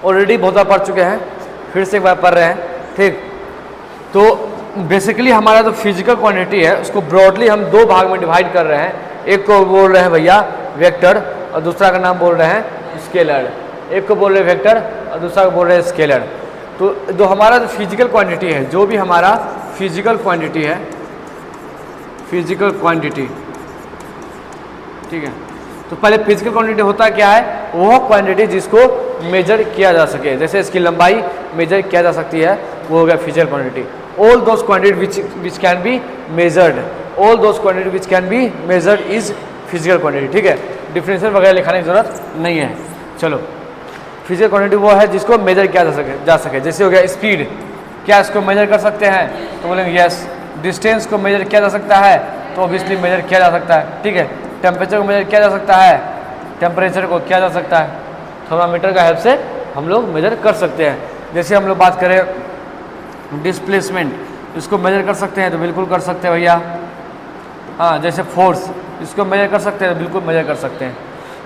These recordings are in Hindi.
ऑलरेडी बहुत बार पढ़ चुके हैं, फिर से एक बार पढ़ रहे हैं, ठीक। तो बेसिकली हमारा जो फिजिकल क्वांटिटी है उसको ब्रॉडली हम दो भाग में डिवाइड कर रहे हैं। एक को बोल रहे हैं भैया वेक्टर और दूसरा का नाम बोल रहे हैं स्केलर। एक को बोल रहे हैं वेक्टर और दूसरा को बोल रहे हैं स्केलर। तो जो हमारा जो फिजिकल क्वांटिटी है, जो भी हमारा फिजिकल क्वांटिटी है, फिजिकल क्वांटिटी, ठीक है। तो पहले फिजिकल क्वांटिटी होता क्या है, वो क्वांटिटी जिसको मेजर किया जा सके, जैसे इसकी लंबाई मेजर किया जा सकती है, वो हो गया physical quantity. All those quantity which can be measured, all those quantity which can be measured is physical quantity, ठीक है। डिफरेंशियल वगैरह लिखाने की जरूरत नहीं है। चलो, फिजिकल क्वांटिटी वो है जिसको मेजर किया जा सके। जैसे हो गया स्पीड, क्या इसको मेजर कर सकते हैं, तो बोलेंगे यस। डिस्टेंस को मेजर किया जा सकता है, तो ऑब्वियसली मेजर किया जा सकता है, ठीक है। टेम्परेचर को मेजर किया जा सकता है, टेम्परेचर को किया जा सकता है, थर्मामीटर का हेल्प से हम लोग मेजर कर सकते हैं। जैसे हम लोग बात करें डिस्प्लेसमेंट, इसको मेजर कर सकते हैं, तो बिल्कुल कर सकते हैं भैया। हाँ, जैसे फोर्स, इसको मेजर कर सकते हैं, तो बिल्कुल मेजर कर सकते हैं।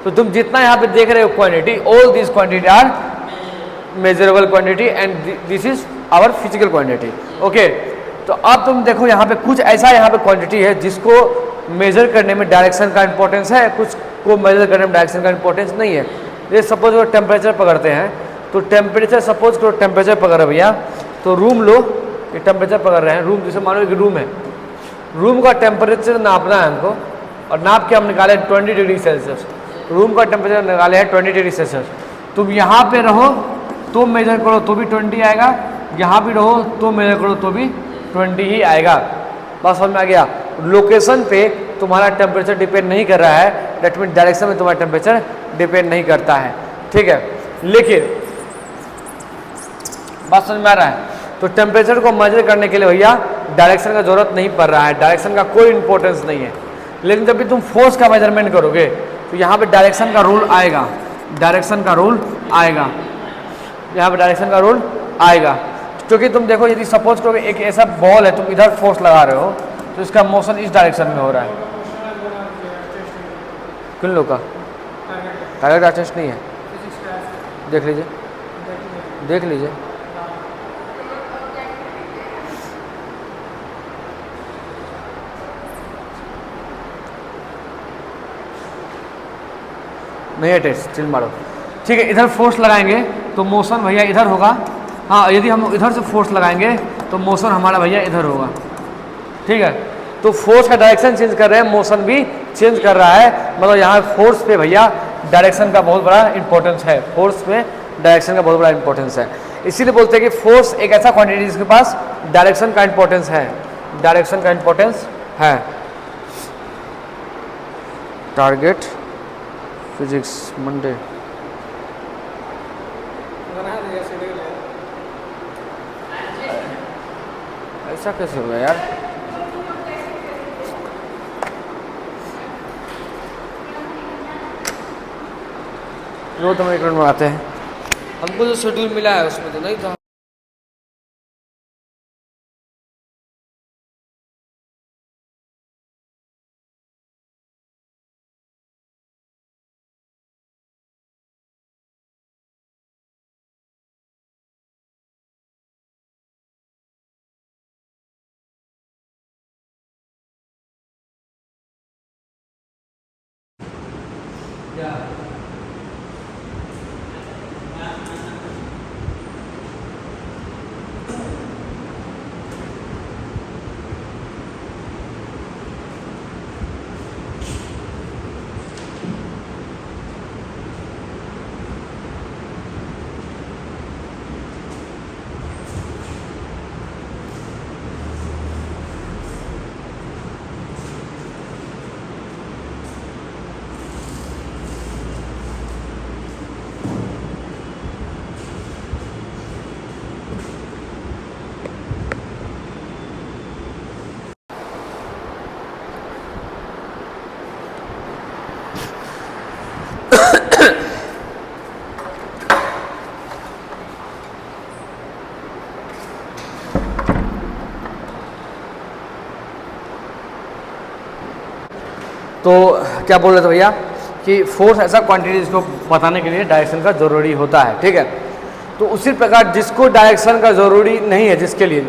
तो तुम जितना यहाँ पे देख रहे हो quantity, all this quantity are measurable quantity and this is our physical quantity, okay. तो अब तुम देखो यहाँ पे कुछ ऐसा यहाँ पे क्वांटिटी है जिसको मेजर करने में डायरेक्शन का इंपॉर्टेंस है, कुछ को मेजर करने में डायरेक्शन का इंपॉर्टेंस नहीं है। जैसे सपोज वो टेम्परेचर पकड़ते हैं, तो टेम्परेचर सपोज करो टेम्परेचर पकड़ भैया, तो रूम लो, ये टेम्परेचर पकड़ रहे हैं रूम, जैसे मानो कि रूम है, रूम का टेम्परेचर नापना है हमको, और नाप के हम निकाले 20 डिग्री सेल्सियस। रूम का टेम्परेचर निकाले है 20 डिग्री सेल्सियस। तुम यहाँ पे रहो तो मेजर करो तो भी 20 आएगा, यहाँ भी रहो तो मेजर करो तो भी 20 ही आएगा। बस समझ में आ गया। लोकेशन पे तुम्हारा टेम्परेचर डिपेंड नहीं कर रहा है, डेट मीन डायरेक्शन में तुम्हारा टेम्परेचर डिपेंड नहीं करता है, ठीक है। लेकिन बात समझ में आ रहा है, तो टेम्परेचर को मेजर करने के लिए भैया डायरेक्शन का जरूरत नहीं पड़ रहा है, डायरेक्शन का कोई इंपॉर्टेंस नहीं है। लेकिन जब भी तुम फोर्स का मेजरमेंट करोगे तो यहाँ पे डायरेक्शन का रूल आएगा, डायरेक्शन का रूल आएगा, यहाँ पे डायरेक्शन का रूल आएगा। क्योंकि तुम देखो, यदि सपोज करो एक ऐसा बॉल है, तुम इधर फोर्स लगा रहे हो, तो इसका मोशन इस डायरेक्शन में हो रहा है। किन लोग का टारगेट टेस्ट नहीं है, देख लीजिए, देख लीजिए। नहीं है टेस्ट, चिल मारो, ठीक है। इधर फोर्स लगाएंगे तो मोशन भैया इधर होगा। हाँ, यदि हम इधर से फोर्स लगाएंगे तो मोशन हमारा भैया इधर होगा, ठीक है। तो फोर्स का डायरेक्शन चेंज कर रहे हैं, मोशन भी चेंज कर रहा है, मतलब यहाँ फोर्स पे भैया डायरेक्शन का बहुत बड़ा इंपॉर्टेंस है, फोर्स में डायरेक्शन का बहुत बड़ा इंपॉर्टेंस है। इसीलिए बोलते हैं कि फोर्स एक ऐसा क्वांटिटी जिसके पास डायरेक्शन का इंपॉर्टेंस है, डायरेक्शन का इंपॉर्टेंस है। टारगेट फिजिक्स मंडे, ऐसा कैसे हो गया यार? रोज हम एक रन बनाते हैं, हमको जो शेड्यूल मिला है उसमें तो नहीं था। तो क्या बोल रहे थे भैया कि फोर्स ऐसा क्वांटिटी जिसको बताने के लिए डायरेक्शन का जरूरी होता है, ठीक है। तो उसी प्रकार जिसको डायरेक्शन का ज़रूरी नहीं है, जिसके लिए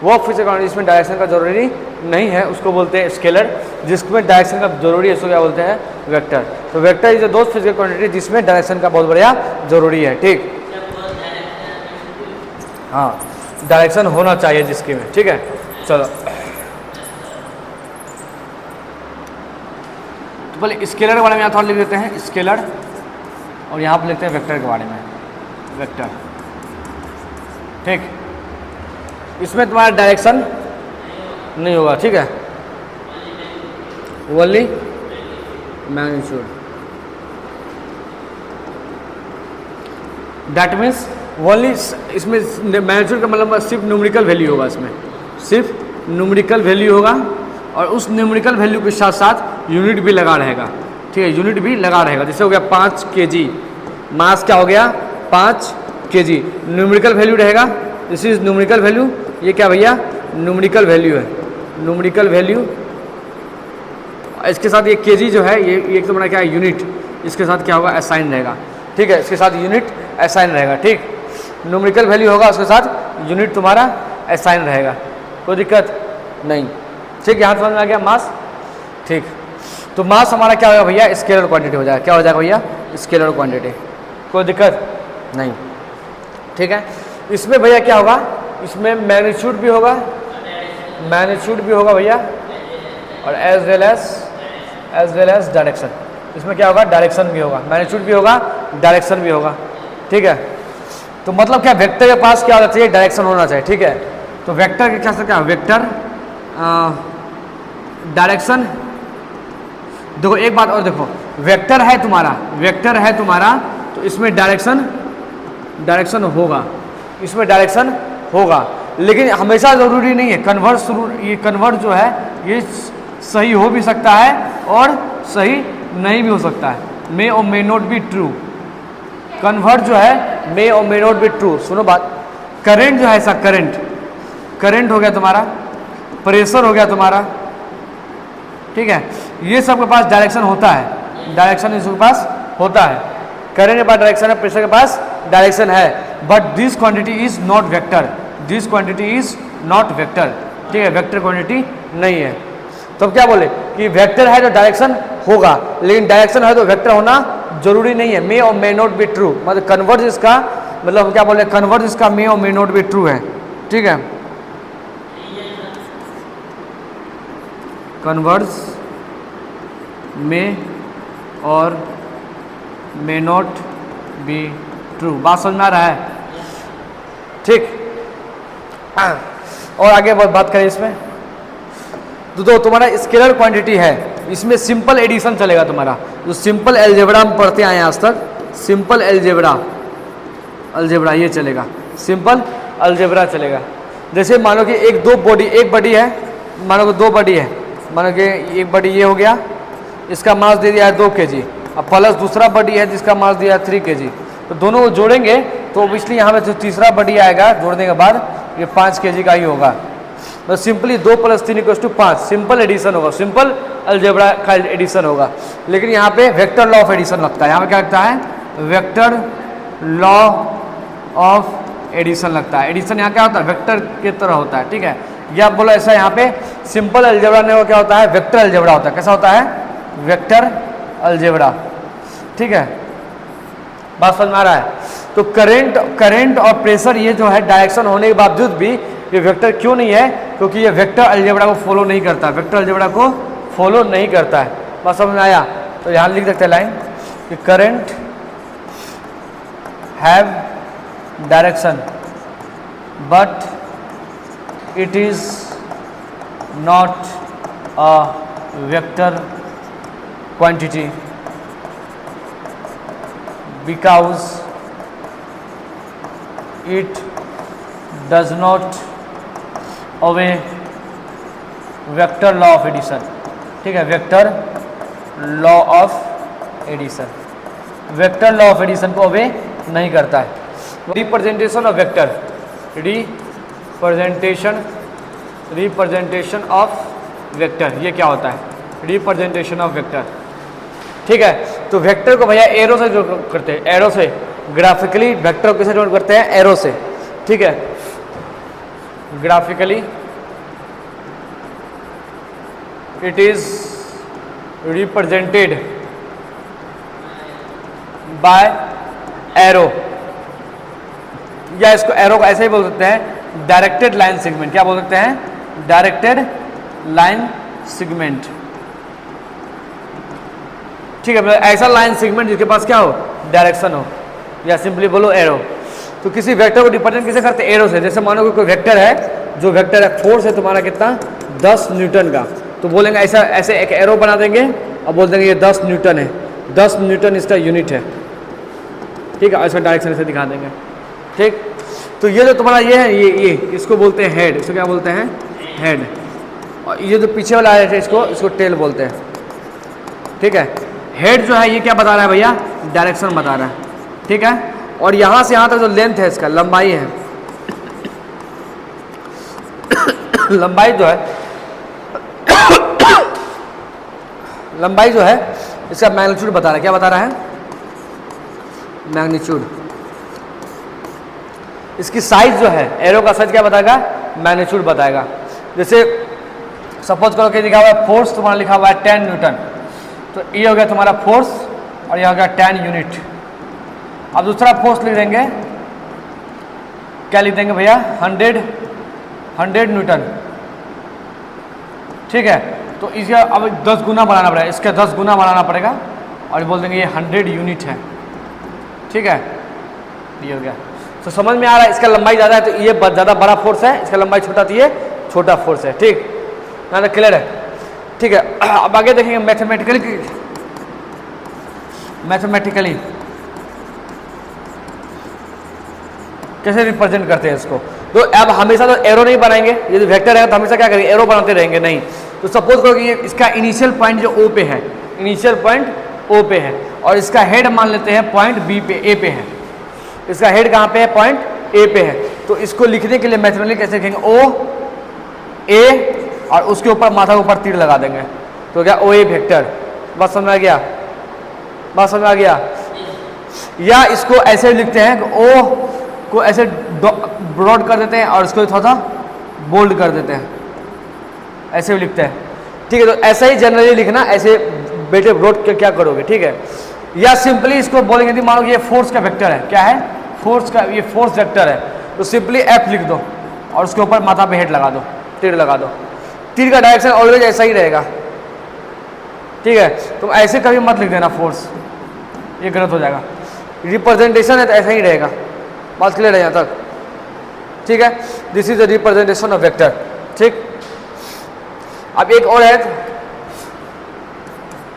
वो फिजिकल क्वांटिटी जिसमें डायरेक्शन का ज़रूरी नहीं है उसको बोलते हैं स्केलर, जिसमें डायरेक्शन का ज़रूरी है उसको क्या बोलते हैं वेक्टर। तो वेक्टर इज दोस्त फिजिकल क्वांटिटी जिसमें डायरेक्शन का बहुत बढ़िया ज़रूरी है। ठीक, हाँ डायरेक्शन होना चाहिए जिसके में। ठीक है, चलो तो पहले स्केलर के बारे में यहाँ थोड़ा लिख देते हैं, स्केलर, और यहाँ पर लिखते हैं वेक्टर के बारे में, वेक्टर। ठीक, इसमें तुम्हारा डायरेक्शन नहीं होगा। ठीक है, only magnitude, that means only, इसमें मैग्नीट्यूड का मतलब सिर्फ न्यूमेरिकल वैल्यू होगा, इसमें सिर्फ न्यूमेरिकल वैल्यू होगा और उस न्यूमेरिकल वैल्यू के साथ साथ यूनिट भी लगा रहेगा। ठीक है, यूनिट भी लगा रहेगा। जैसे हो गया 5 kg, मास क्या हो गया 5 kg, न्यूमेरिकल वैल्यू रहेगा, दिस इज न्यूमेरिकल वैल्यू। ये क्या भैया न्यूमेरिकल वैल्यू है, न्यूमेरिकल वैल्यू। इसके साथ ये kg जो है ये एक तो बड़ा क्या है यूनिट, इसके साथ क्या होगा असाइन रहेगा। ठीक है, इसके साथ यूनिट असाइन रहेगा। ठीक, न्यूमेरिकल वैल्यू होगा उसके साथ यूनिट तुम्हारा असाइन रहेगा, कोई दिक्कत नहीं। ठीक, यहाँ समझ में आ गया मास। ठीक, तो मास हमारा क्या होगा भैया स्केलर क्वांटिटी हो जाएगा। क्या हो जाएगा भैया स्केलर क्वांटिटी, कोई दिक्कत नहीं। ठीक है, इसमें भैया क्या होगा, इसमें मैग्नीट्यूड भी होगा, मैग्नीट्यूड भी होगा भैया, और एज वेल एज डायरेक्शन। इसमें क्या होगा डायरेक्शन भी होगा, मैग्नीट्यूड भी होगा, डायरेक्शन भी होगा। ठीक है, तो मतलब क्या वेक्टर के पास क्या होना चाहिए डायरेक्शन होना चाहिए। ठीक है, तो वेक्टर के क्या क्या वेक्टर डायरेक्शन। देखो एक बात और देखो, वेक्टर है तुम्हारा, वेक्टर है तुम्हारा, तो इसमें डायरेक्शन होगा, इसमें डायरेक्शन होगा, लेकिन हमेशा ज़रूरी नहीं है। कन्वर्स, ये कन्वर्ट जो है ये सही हो भी सकता है और सही नहीं भी हो सकता है, मे और may not be true. Convert जो है मे और मे नॉट बी ट्रू। सुनो बात, करंट जो है ऐसा, करंट हो गया तुम्हारा, प्रेशर हो गया तुम्हारा। ठीक है, ये सब के पास डायरेक्शन होता है, डायरेक्शन इसके पास होता है, करंट के पास डायरेक्शन है, प्रेशर के पास डायरेक्शन है, but this quantity is not vector, this quantity is not vector. ठीक है, वेक्टर क्वांटिटी नहीं है। तो अब क्या बोले कि वेक्टर है तो डायरेक्शन होगा, लेकिन डायरेक्शन है तो वेक्टर होना जरूरी नहीं है, मे और मे नॉट बी ट्रू। मतलब कन्वर्ज इसका मतलब हम क्या बोले, कन्वर्ज इसका मे और मे नॉट बी ट्रू है। ठीक है, कन्वर्ज मे और मे नॉट बी ट्रू। बात समझ में आ रहा है। ठीक, और आगे बात करें इसमें, तो तुम्हारा स्केलर क्वांटिटी है, इसमें सिंपल एडिशन चलेगा तुम्हारा, जो सिंपल अलजेब्रा हम पढ़ते आए हैं आज तक, सिंपल अलजेब्रा ये चलेगा, सिंपल अलजेब्रा चलेगा। जैसे मानो कि एक बॉडी है, मानो कि 2 बॉडी है, मानो कि एक बॉडी ये हो गया, इसका मास दे दिया है 2 kg, अब प्लस दूसरा बॉडी है जिसका मास दिया है 3 kg, तो दोनों को जोड़ेंगे तो इसलिए यहाँ पे जो तीसरा बॉडी आएगा जोड़ने के बाद ये 5 kg का ही होगा। तो सिंपली 2 + 3 = 5, सिंपल एडिशन होगा, सिंपल अलजेब्रा का एडिशन होगा। लेकिन यहाँ पे वेक्टर लॉ ऑफ एडिशन लगता है, यहाँ पे क्या लगता है वेक्टर लॉ ऑफ एडिशन लगता है। एडिशन यहाँ क्या होता है वेक्टर की तरह होता है। ठीक है, ये आप बोलो ऐसा, यहाँ पे सिंपल अलजेब्रा नहीं, क्या होता है वेक्टर अलजेब्रा होता है। कैसा होता है वेक्टर अलजेब्रा। ठीक है, बात समझ में आ रहा है। तो करंट और प्रेशर ये जो है डायरेक्शन होने के बावजूद भी ये वेक्टर क्यों नहीं है, क्योंकि ये वेक्टर अलजेब्रा को फॉलो नहीं करता, वेक्टर अलजेब्रा को फॉलो नहीं करता है। बात समझ में आया। तो यहाँ लिख सकते हैं लाइन कि current have direction but it is not a vector quantity because it does not obey vector law of addition। ठीक है, vector law of addition, vector law of addition को ओबे नहीं करता है। Representation of vector, representation of vector ये क्या होता है रिप्रेजेंटेशन ऑफ वेक्टर। ठीक है, तो वेक्टर को भैया एरो से जो करते हैं, एरो से ग्राफिकली वेक्टर को कैसे डिनोट करते हैं? एरो से, ठीक है। Graphically it is represented by arrow, या इसको एरो को ऐसे ही बोल सकते हैं डायरेक्टेड लाइन सेगमेंट। क्या बोल सकते हैं? डायरेक्टेड लाइन सेगमेंट, ठीक है। मतलब ऐसा लाइन सेगमेंट जिसके पास क्या हो? डायरेक्शन हो, या सिंपली बोलो एरो। तो किसी वेक्टर को रिप्रेजेंट कैसे करते हैं? एरो से। जैसे मानो कि कोई वेक्टर है, जो वेक्टर है फोर्स है तुम्हारा कितना? 10 न्यूटन का, तो बोलेंगे ऐसा, ऐसे एक एरो बना देंगे और बोल देंगे ये 10 न्यूटन है, 10 न्यूटन इसका यूनिट है, ठीक है। ऐसा डायरेक्शन से दिखा देंगे, ठीक। तो ये जो तुम्हारा ये है, ये इसको बोलते हैं हेड। इसको क्या बोलते हैं? हेड। और ये जो पीछे वाला है इसको टेल बोलते हैं, ठीक है। हेड जो है ये क्या बता रहा है भैया? डायरेक्शन बता रहा है, ठीक है। और यहाँ से यहाँ तक जो लेंथ है इसका, लंबाई है, लंबाई जो है लंबाई जो है इसका मैग्नीट्यूड बता रहा है। क्या बता रहा है? मैग्नीट्यूड। इसकी साइज जो है, एरो का साइज क्या बताएगा? मैग्नीट्यूड बताएगा। जैसे सपोज करो कि लिखा हुआ है फोर्स, तुम्हारा लिखा हुआ है 10 न्यूटन, तो ये हो गया तुम्हारा फोर्स और ये हो गया 10 यूनिट। अब दूसरा फोर्स लिख देंगे, क्या लिख देंगे भैया? 100 न्यूटन, ठीक है। तो इसका अब 10 गुना बढ़ाना पड़ेगा, इसका 10 गुना बढ़ाना पड़ेगा और बोल देंगे ये 100 यूनिट है, ठीक है। ये हो गया। तो समझ में आ रहा है? इसका लंबाई ज़्यादा है तो ये ज़्यादा बड़ा फोर्स है, इसका लंबाई छोटा तो ये छोटा फोर्स है, ठीक। ना तो क्लियर है, ठीक है। अब आगे देखेंगे मैथमेटिकली कैसे रिप्रेजेंट करते हैं इसको। तो अब हमेशा तो एरो नहीं बनाएंगे, यदि वेक्टर है तो हमेशा क्या करेंगे? एरो बनाते रहेंगे, नहीं। तो सपोज करो कि ये इसका इनिशियल पॉइंट जो ओ पे है, इनिशियल पॉइंट ओ पे है, और इसका हेड मान लेते हैं पॉइंट बी पे, ए पे है। इसका हेड कहाँ पे है? पॉइंट ए पे है। तो इसको लिखने के लिए मैथमेटिकली कैसे लिखेंगे? ओ ए और उसके ऊपर माथा के ऊपर तीर लगा देंगे, तो क्या? ओ ए वेक्टर। बात समझ में आ गया? बात समझ में आ गया? या इसको ऐसे लिखते हैं कि ओ को ऐसे ब्रॉड कर देते हैं और इसको थोड़ा सा बोल्ड कर देते हैं, ऐसे भी लिखते हैं, ठीक है। तो ऐसा ही जनरली लिखना, ऐसे बेटे ब्रॉड क्या करोगे, ठीक है। या सिंपली इसको बोलेंगे यदि मानो कि ये फोर्स का वेक्टर है, क्या है? फोर्स का, ये फोर्स वेक्टर है, तो सिंपली एफ लिख दो और उसके ऊपर माथा पे हेड लगा दो, तीर लगा दो। तीर का डायरेक्शन ऑलवेज ऐसा ही रहेगा, ठीक है। तुम ऐसे कभी मत लिख देना फोर्स, ये गलत हो जाएगा। रिप्रेजेंटेशन है तो ऐसा ही रहेगा। बात क्लियर है यहाँ तक, ठीक है। This is the representation of vector, ठीक। अब एक और है,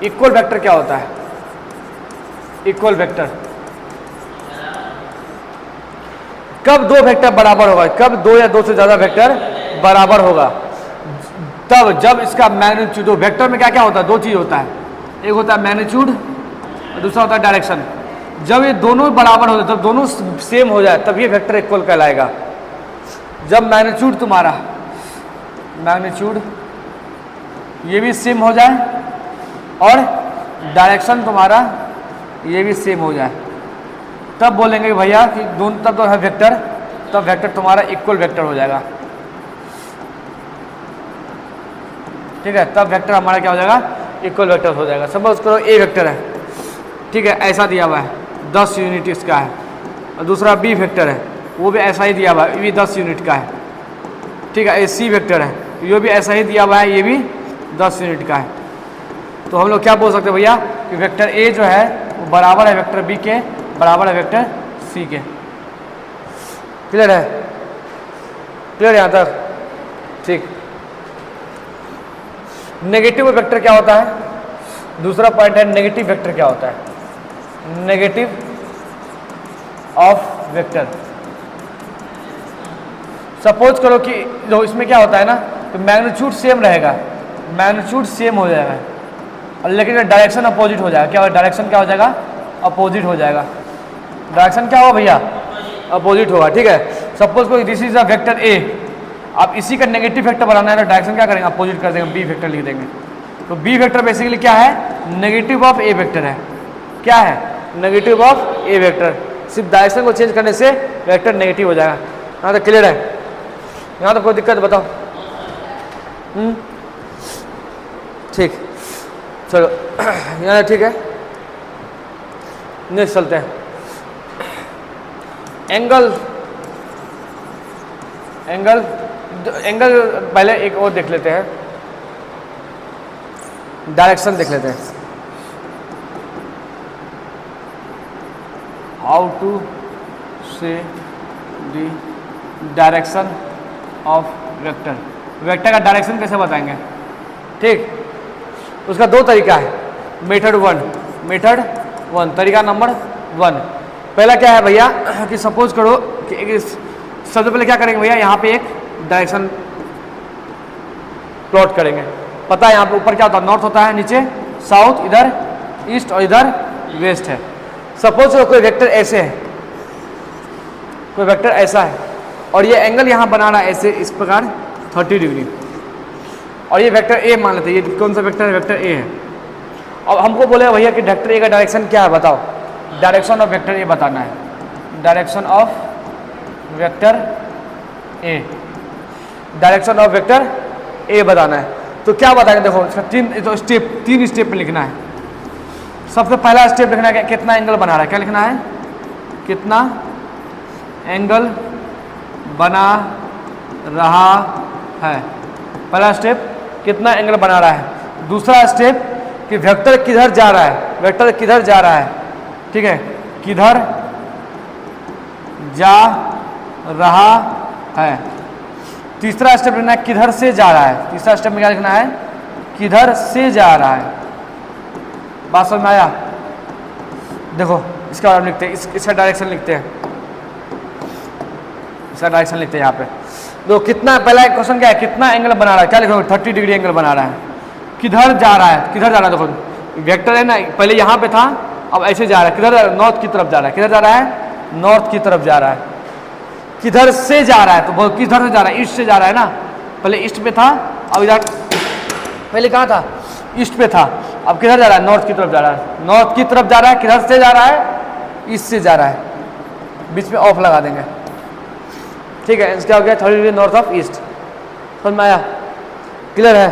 इक्वल वेक्टर क्या होता है? इक्वल वेक्टर कब दो वेक्टर बराबर होगा? कब दो या दो से ज्यादा वेक्टर बराबर होगा? तब जब इसका मैग्नीट्यूड, वेक्टर में क्या क्या होता है? दो चीज होता है, एक होता है मैग्नीट्यूड और दूसरा होता है डायरेक्शन। जब ये दोनों बराबर हो जाए, तब दोनों सेम हो जाए, तब ये वेक्टर इक्वल कहलाएगा। जब मैग्नीट्यूड तुम्हारा, मैग्नीट्यूड ये भी सेम हो जाए और डायरेक्शन तुम्हारा ये भी सेम हो जाए, तब बोलेंगे भैया कि दोनों, तब तो है वेक्टर, तब वेक्टर तुम्हारा इक्वल वेक्टर हो जाएगा, ठीक है। तब वेक्टर हमारा क्या हो जाएगा? इक्वल वेक्टर हो जाएगा। सपोज करो ए वेक्टर है, ठीक है, ऐसा दिया हुआ है, 10 यूनिट इसका है, और दूसरा बी वेक्टर है, वो भी ऐसा ही दिया हुआ है, ये भी 10 यूनिट का है, ठीक है। ये सी वेक्टर है, ये भी ऐसा ही दिया हुआ है, ये भी 10 यूनिट का है। तो हम लोग क्या बोल सकते हैं भैया कि वेक्टर ए जो है वो बराबर है वेक्टर बी के, बराबर है वेक्टर सी के। क्लियर है? क्लियर है यहाँ तक? ठीक। नेगेटिव वेक्टर क्या होता है? दूसरा पॉइंट है नेगेटिव वेक्टर क्या होता है? Negative of vector. सपोज करो कि जो इसमें क्या होता है ना, तो मैग्नीट्यूड सेम रहेगा, मैग्नीट्यूड सेम हो जाएगा, और लेकिन डायरेक्शन अपोजिट हो जाएगा। क्या? डायरेक्शन क्या हो जाएगा? अपोजिट हो जाएगा। डायरेक्शन क्या होगा भैया? अपोजिट होगा, ठीक है। सपोज करो this is a vector A, आप इसी का नेगेटिव वेक्टर बनाना है तो डायरेक्शन क्या करेंगे? अपोजिट कर देंगे, बी वेक्टर लिख देंगे। तो बी वेक्टर बेसिकली क्या है? नेगेटिव ऑफ ए वेक्टर है। क्या है? Negative of A vector. सिर्फ डायरेक्शन को चेंज करने से वेक्टर नेगेटिव हो जाएगा। यहाँ तक क्लियर है? यहाँ तो कोई दिक्कत बताओ? ठीक, चलो यहाँ ठीक है। नेक्स्ट चलते हैं। एंगल पहले एक और देख लेते हैं, डायरेक्शन देख लेते हैं। हाउ टू से the direction of vector, vector का डायरेक्शन कैसे बताएंगे? ठीक, उसका दो तरीका है। मेथड वन, तरीका नंबर 1। पहला क्या है भैया कि सपोज करो कि सबसे पहले क्या करेंगे भैया, यहाँ पे एक डायरेक्शन प्लॉट करेंगे। पता है यहाँ पे ऊपर क्या होता है, नॉर्थ होता है, नीचे साउथ, इधर ईस्ट और इधर वेस्ट है। सपोज कोई वेक्टर ऐसे है, कोई वेक्टर ऐसा है और ये एंगल यहाँ बना रहा है ऐसे इस प्रकार 30 डिग्री, और ये वेक्टर ए मान लेते हैं। ये कौन सा वेक्टर है? वेक्टर ए है। अब हमको बोले भैया कि वेक्टर ए का डायरेक्शन क्या है, बताओ। डायरेक्शन ऑफ वेक्टर ए बताना है। Direction of vector A, direction of vector ए बताना है। तो क्या बताएंगे, देखो इसका तीन स्टेप में लिखना है। सबसे पहला स्टेप लिखना है कितना एंगल बना रहा है। क्या लिखना है? कितना एंगल बना रहा है। पहला स्टेप कितना एंगल बना रहा है। दूसरा स्टेप कि वेक्टर किधर जा रहा है, वेक्टर किधर जा रहा है, ठीक है, किधर जा रहा है। तीसरा स्टेप लिखना है किधर से जा रहा है। तीसरा स्टेप में क्या लिखना है? किधर से जा रहा है। बात समझ में आया? देखो इसका और लिखते हैं, इसका डायरेक्शन लिखते हैं, इसका डायरेक्शन लिखते हैं यहाँ पे। तो कितना, पहला क्वेश्चन क्या है, कितना एंगल बना रहा है। क्या लिखो? 30 डिग्री एंगल बना रहा है। किधर जा रहा है, किधर जा रहा है, देखो वेक्टर है ना, पहले यहाँ पे था, अब ऐसे जा रहा है। किधर? नॉर्थ की तरफ जा रहा है। किधर जा रहा है? नॉर्थ की तरफ जा रहा है। किधर से जा रहा है, तो किधर से जा रहा है? ईस्ट से जा रहा है ना। पहले ईस्ट पे था, अब इधर, पहले कहाँ था? ईस्ट पे था, अब किधर जा रहा है? नॉर्थ की तरफ जा रहा है। नॉर्थ की तरफ जा रहा है। किधर से जा रहा है? ईस्ट से जा रहा है। बीच में ऑफ लगा देंगे, ठीक है। इसका हो गया 30 डिग्री नॉर्थ ऑफ ईस्ट। समझ में आया? क्लियर है?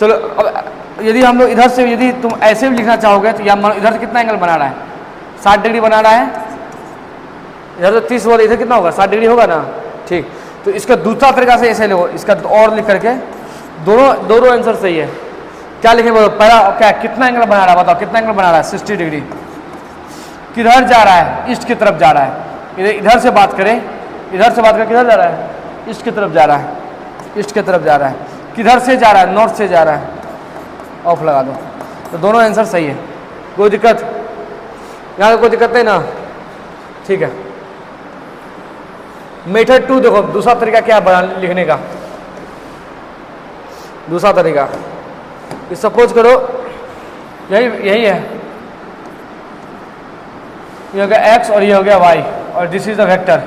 चलो अब यदि हम लोग इधर से, यदि तुम ऐसे भी लिखना चाहोगे तो यहाँ इधर से कितना एंगल बना रहा है? 60 डिग्री बना रहा है। इधर तो 30 वाला, इधर कितना होगा? 60 डिग्री होगा ना। ठीक, तो इसका दूसरा तरीका से ऐसे लिखो, इसका और लिख करके दोनों आंसर सही है। क्या लिखे बोलो? पहला क्या, कितना एंगल बना रहा है, बताओ कितना एंगल बना रहा है? 60 डिग्री। किधर जा रहा है? ईस्ट की तरफ जा रहा है। इधर से बात करें, इधर से बात करें, किधर जा रहा है? ईस्ट की तरफ जा रहा है। ईस्ट की तरफ जा रहा है। किधर से जा रहा है? नॉर्थ से जा रहा है। ऑफ लगा दो, तो दोनों आंसर सही है। कोई दिक्कत? यहाँ कोई दिक्कत नहीं ना? ठीक है। मेथड 2 देखो, दूसरा तरीका क्या बना लिखने का। दूसरा तरीका सपोज करो यही है, ये हो गया x और ये हो गया y, और दिस इज द वेक्टर,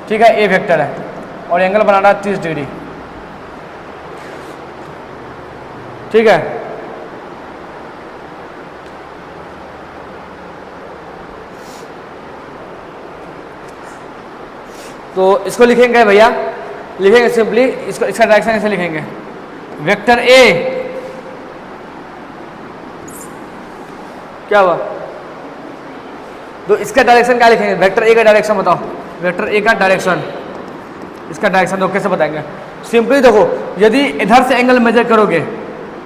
ठीक है, ए वेक्टर है और एंगल बना रहा है 30 डिग्री, ठीक है। तो इसको लिखेंगे भैया, लिखेंगे सिंपली इसको, इसका डायरेक्शन ऐसे लिखेंगे, वेक्टर ए, क्या हुआ, तो इसका डायरेक्शन क्या लिखेंगे, वेक्टर ए का डायरेक्शन बताओ, वेक्टर ए का डायरेक्शन, इसका डायरेक्शन देखो कैसे बताएंगे। सिंपली देखो, यदि इधर से एंगल मेजर करोगे,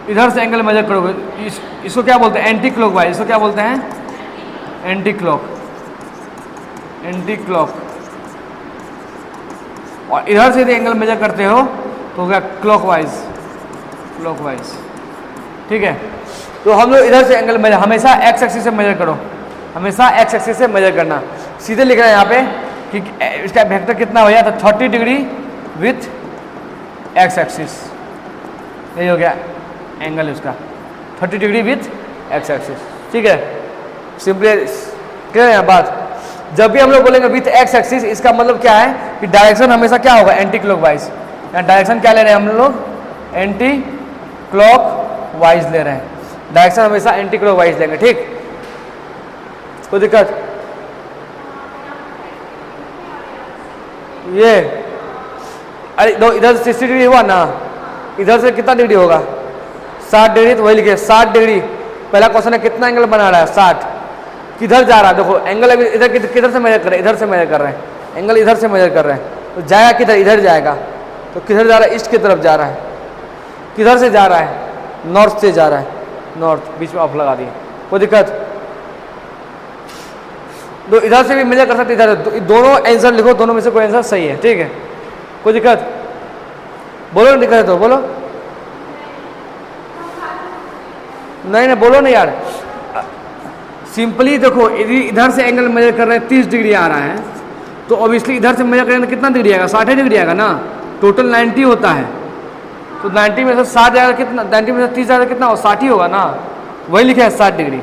इधर से एंगल मेजर करोगे, इसको क्या बोलते हैं, एंटी क्लॉक वाइज, इसको क्या बोलते हैं, एंटी क्लॉक, एंटी क्लॉक। और इधर से यदि एंगल मेजर करते हो तो हो गया क्लॉक वाइज, क्लॉक वाइज, ठीक है। तो हम लोग इधर से एंगल मेजर, हमेशा एक्स एक्सिस से मेजर करो, हमेशा एक्स एक्सिस से मेजर करना। सीधे लिख रहे हैं यहाँ पे कि इसका वेक्टर कितना हो गया, तो 30 डिग्री विथ एक्स एक्सिस, यही हो गया एंगल उसका, 30 डिग्री विथ एक्स एक्सिस, ठीक है। सिंपली क्लियर है यहाँ बात। जब भी हम लोग बोलेंगे विथ एक्स एक्सिस, इसका मतलब क्या है कि डायरेक्शन हमेशा क्या होगा, एंटी क्लॉक वाइज। यहाँ डायरेक्शन क्या ले रहे हैं हम लोग, एंटी क्लॉक वाइज ले रहे हैं, डायरेक्शन हमेशा एंटी क्लॉक वाइज लेंगे, ठीक। कोई दिक्कत, ये अरे दो इधर से 60 डिग्री हुआ ना, इधर से कितना डिग्री होगा 60 डिग्री, तो वही लिखे 60 डिग्री। पहला क्वेश्चन है कितना एंगल बना रहा है 60, किधर जा रहा है देखो एंगल अभी इधर किधर से मेजर कर रहे हैं, इधर से मेजर कर रहे हैं, एंगल इधर से मेजर कर रहे हैं, तो जाएगा किधर, इधर जाएगा। तो किधर जा रहा है, ईस्ट की तरफ जा रहा है। किधर से जा रहा है, नॉर्थ से जा रहा है, नॉर्थ, बीच में ऑफ लगा दिए, कोई दिक्कत। तो इधर से भी मेजर कर सकते, इधर दोनों आंसर लिखो, दोनों में से कोई आंसर सही है, ठीक है, कोई दिक्कत बोलो, दिक्कत है तो बोलो, नहीं बोलो नहीं यार। सिंपली देखो इधर से एंगल मेजर कर रहे हैं 30 डिग्री आ रहा है, तो ऑब्वियसली इधर से मेजर करेंगे तो कितना डिग्री आएगा 60 डिग्री आएगा ना, टोटल 90 होता है, तो 90 में से 60 जाएगा कितना, 90 में से 30 जाएगा कितना, 60 ही होगा ना, वही लिखा है 60 डिग्री।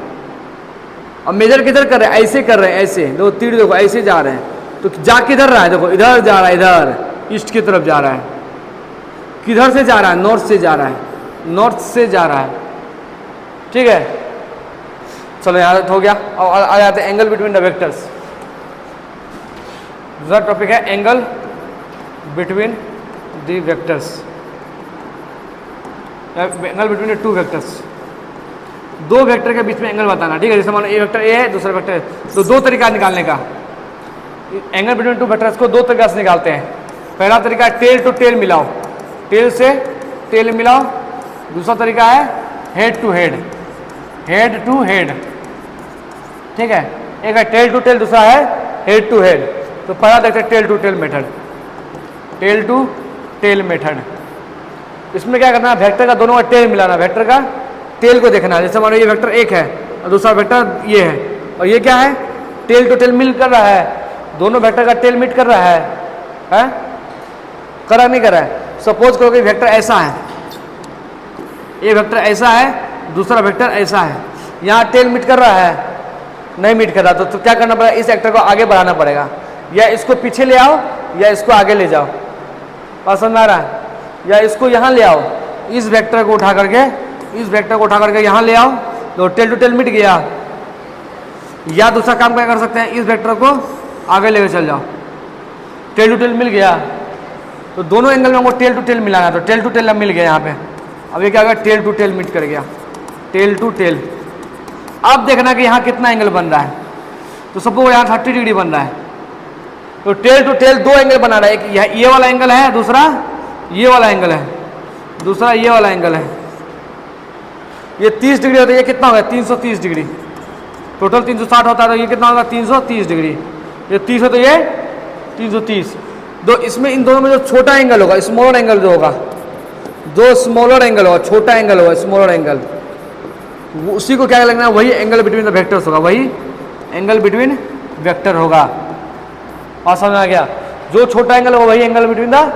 अब मेजर किधर कर रहे हैं, ऐसे कर रहे हैं, ऐसे दो तीर देखो ऐसे जा रहे हैं, तो जा किधर रहा है देखो, इधर जा रहा है, इधर ईस्ट की तरफ जा रहा है। किधर से जा रहा है, नॉर्थ से जा रहा है, नॉर्थ से जा रहा है, ठीक है। चलो यहाँ हो गया, और आ जाते हैं एंगल बिटवीन द वेक्टर्स। दूसरा टॉपिक है angle between the vectors, angle between the two vectors, दो वेक्टर के बीच में एंगल बताना, ठीक है। जैसे मानो ए वेक्टर ए है, दूसरा वेक्टर है, तो दो तरीका निकालने का, एंगल बिटवीन टू वेक्टर्स को दो तरीका से निकालते हैं। पहला तरीका है टेल टू टेल मिलाओ, टेल से टेल मिलाओ। दूसरा तरीका है head to head, head to head, ठीक है। एक है टेल टू टेल, दूसरा है हेड टू हेड। तो पहला देखते हैं tail to tail method, tail to tail method. इसमें क्या करना है, वेक्टर का दोनों का टेल मिलाना, वेक्टर का टेल को देखना है। जैसे मानो ये वेक्टर एक है और दूसरा वेक्टर ये है, और ये क्या है, टेल टू टेल मिल कर रहा है, दोनों वेक्टर का टेल मीट कर रहा है? करा नहीं कर रहा है। सपोज करो कि वेक्टर ऐसा है, ये वेक्टर ऐसा है, दूसरा वेक्टर ऐसा है, यहाँ टेल मीट कर रहा है, नहीं मीट कर रहा, तो क्या करना पड़ेगा, इस वेक्टर को आगे बढ़ाना पड़ेगा, या इसको पीछे ले आओ या इसको आगे ले जाओ, बात समझ में आ रहा है, या इसको यहाँ ले आओ, इस वेक्टर को उठा करके, इस वेक्टर को उठा करके यहाँ ले आओ, तो टेल टू टेल मिट गया। या दूसरा काम क्या कर सकते हैं, इस वेक्टर को आगे लेकर चल जाओ, टेल टू टेल मिल गया। तो दोनों एंगल में हमको टेल टू टेल मिलाना है, तो टेल टू टेल मिल गया यहाँ पे। अब ये क्या होगा, टेल टू टेल मिट कर गया, टेल टू टेल। अब देखना कि यहाँ कितना एंगल बन रहा है, तो सपोज यहाँ 30 डिग्री बन रहा है, तो टेल टू टेल दो एंगल बना रहा है, एक ये वाला एंगल है, दूसरा ये वाला एंगल है, दूसरा ये वाला एंगल है। ये 30 डिग्री होता है, ये कितना होगा 330 डिग्री, टोटल 360 होता है, तो ये कितना होगा 330 डिग्री। ये 30 हो तो ये 330। तो इसमें इन दोनों में जो छोटा एंगल होगा, स्मॉलर एंगल जो होगा, जो स्मॉलर एंगल होगा, छोटा एंगल होगा, स्मॉलर एंगल, उसी को क्या लगना है, वही एंगल बिटवीन द वेक्टर्स होगा, वही एंगल बिटवीन वेक्टर होगा। और समझ आ गया, जो छोटा एंगल होगा वही एंगल बिटवीन द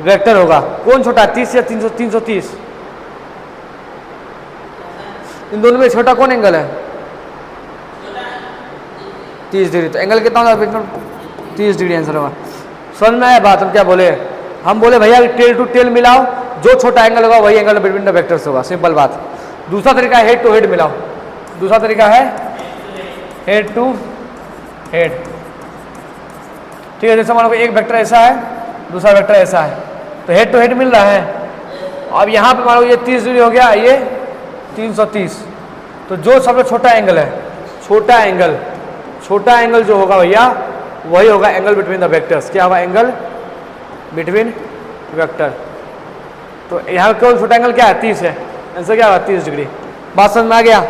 वेक्टर होगा। कौन छोटा, 30 या 330? इन दोनों में छोटा कौन एंगल है, 30 डिग्री। तो एंगल कितना होगा, 30 डिग्री आंसर होगा। समझ में आया बात, हम क्या बोले, हम बोले भैया टेल टू टेल मिलाओ, जो छोटा एंगल होगा वही एंगल बिटवीन द वेक्टर्स होगा, सिंपल बात। दूसरा तरीका है हेड टू हेड मिलाओ, दूसरा तरीका है हेड टू हेड, ठीक है। जैसे मान लो एक वेक्टर ऐसा है, दूसरा वेक्टर ऐसा है, तो हेड टू हेड मिल रहा है। अब यहाँ पे मान लो ये 30 डिग्री हो गया, ये 330, तो जो सबसे छोटा एंगल है, छोटा एंगल जो होगा भैया वही होगा एंगल बिटवीन द वेक्टर्स। क्या होगा, एंगल बिटवीन वेक्टर। तो यहाँ केवल छोटा एंगल क्या है, 30 है, आंसर क्या होगा 30 डिग्री। बात समझ में आ गया,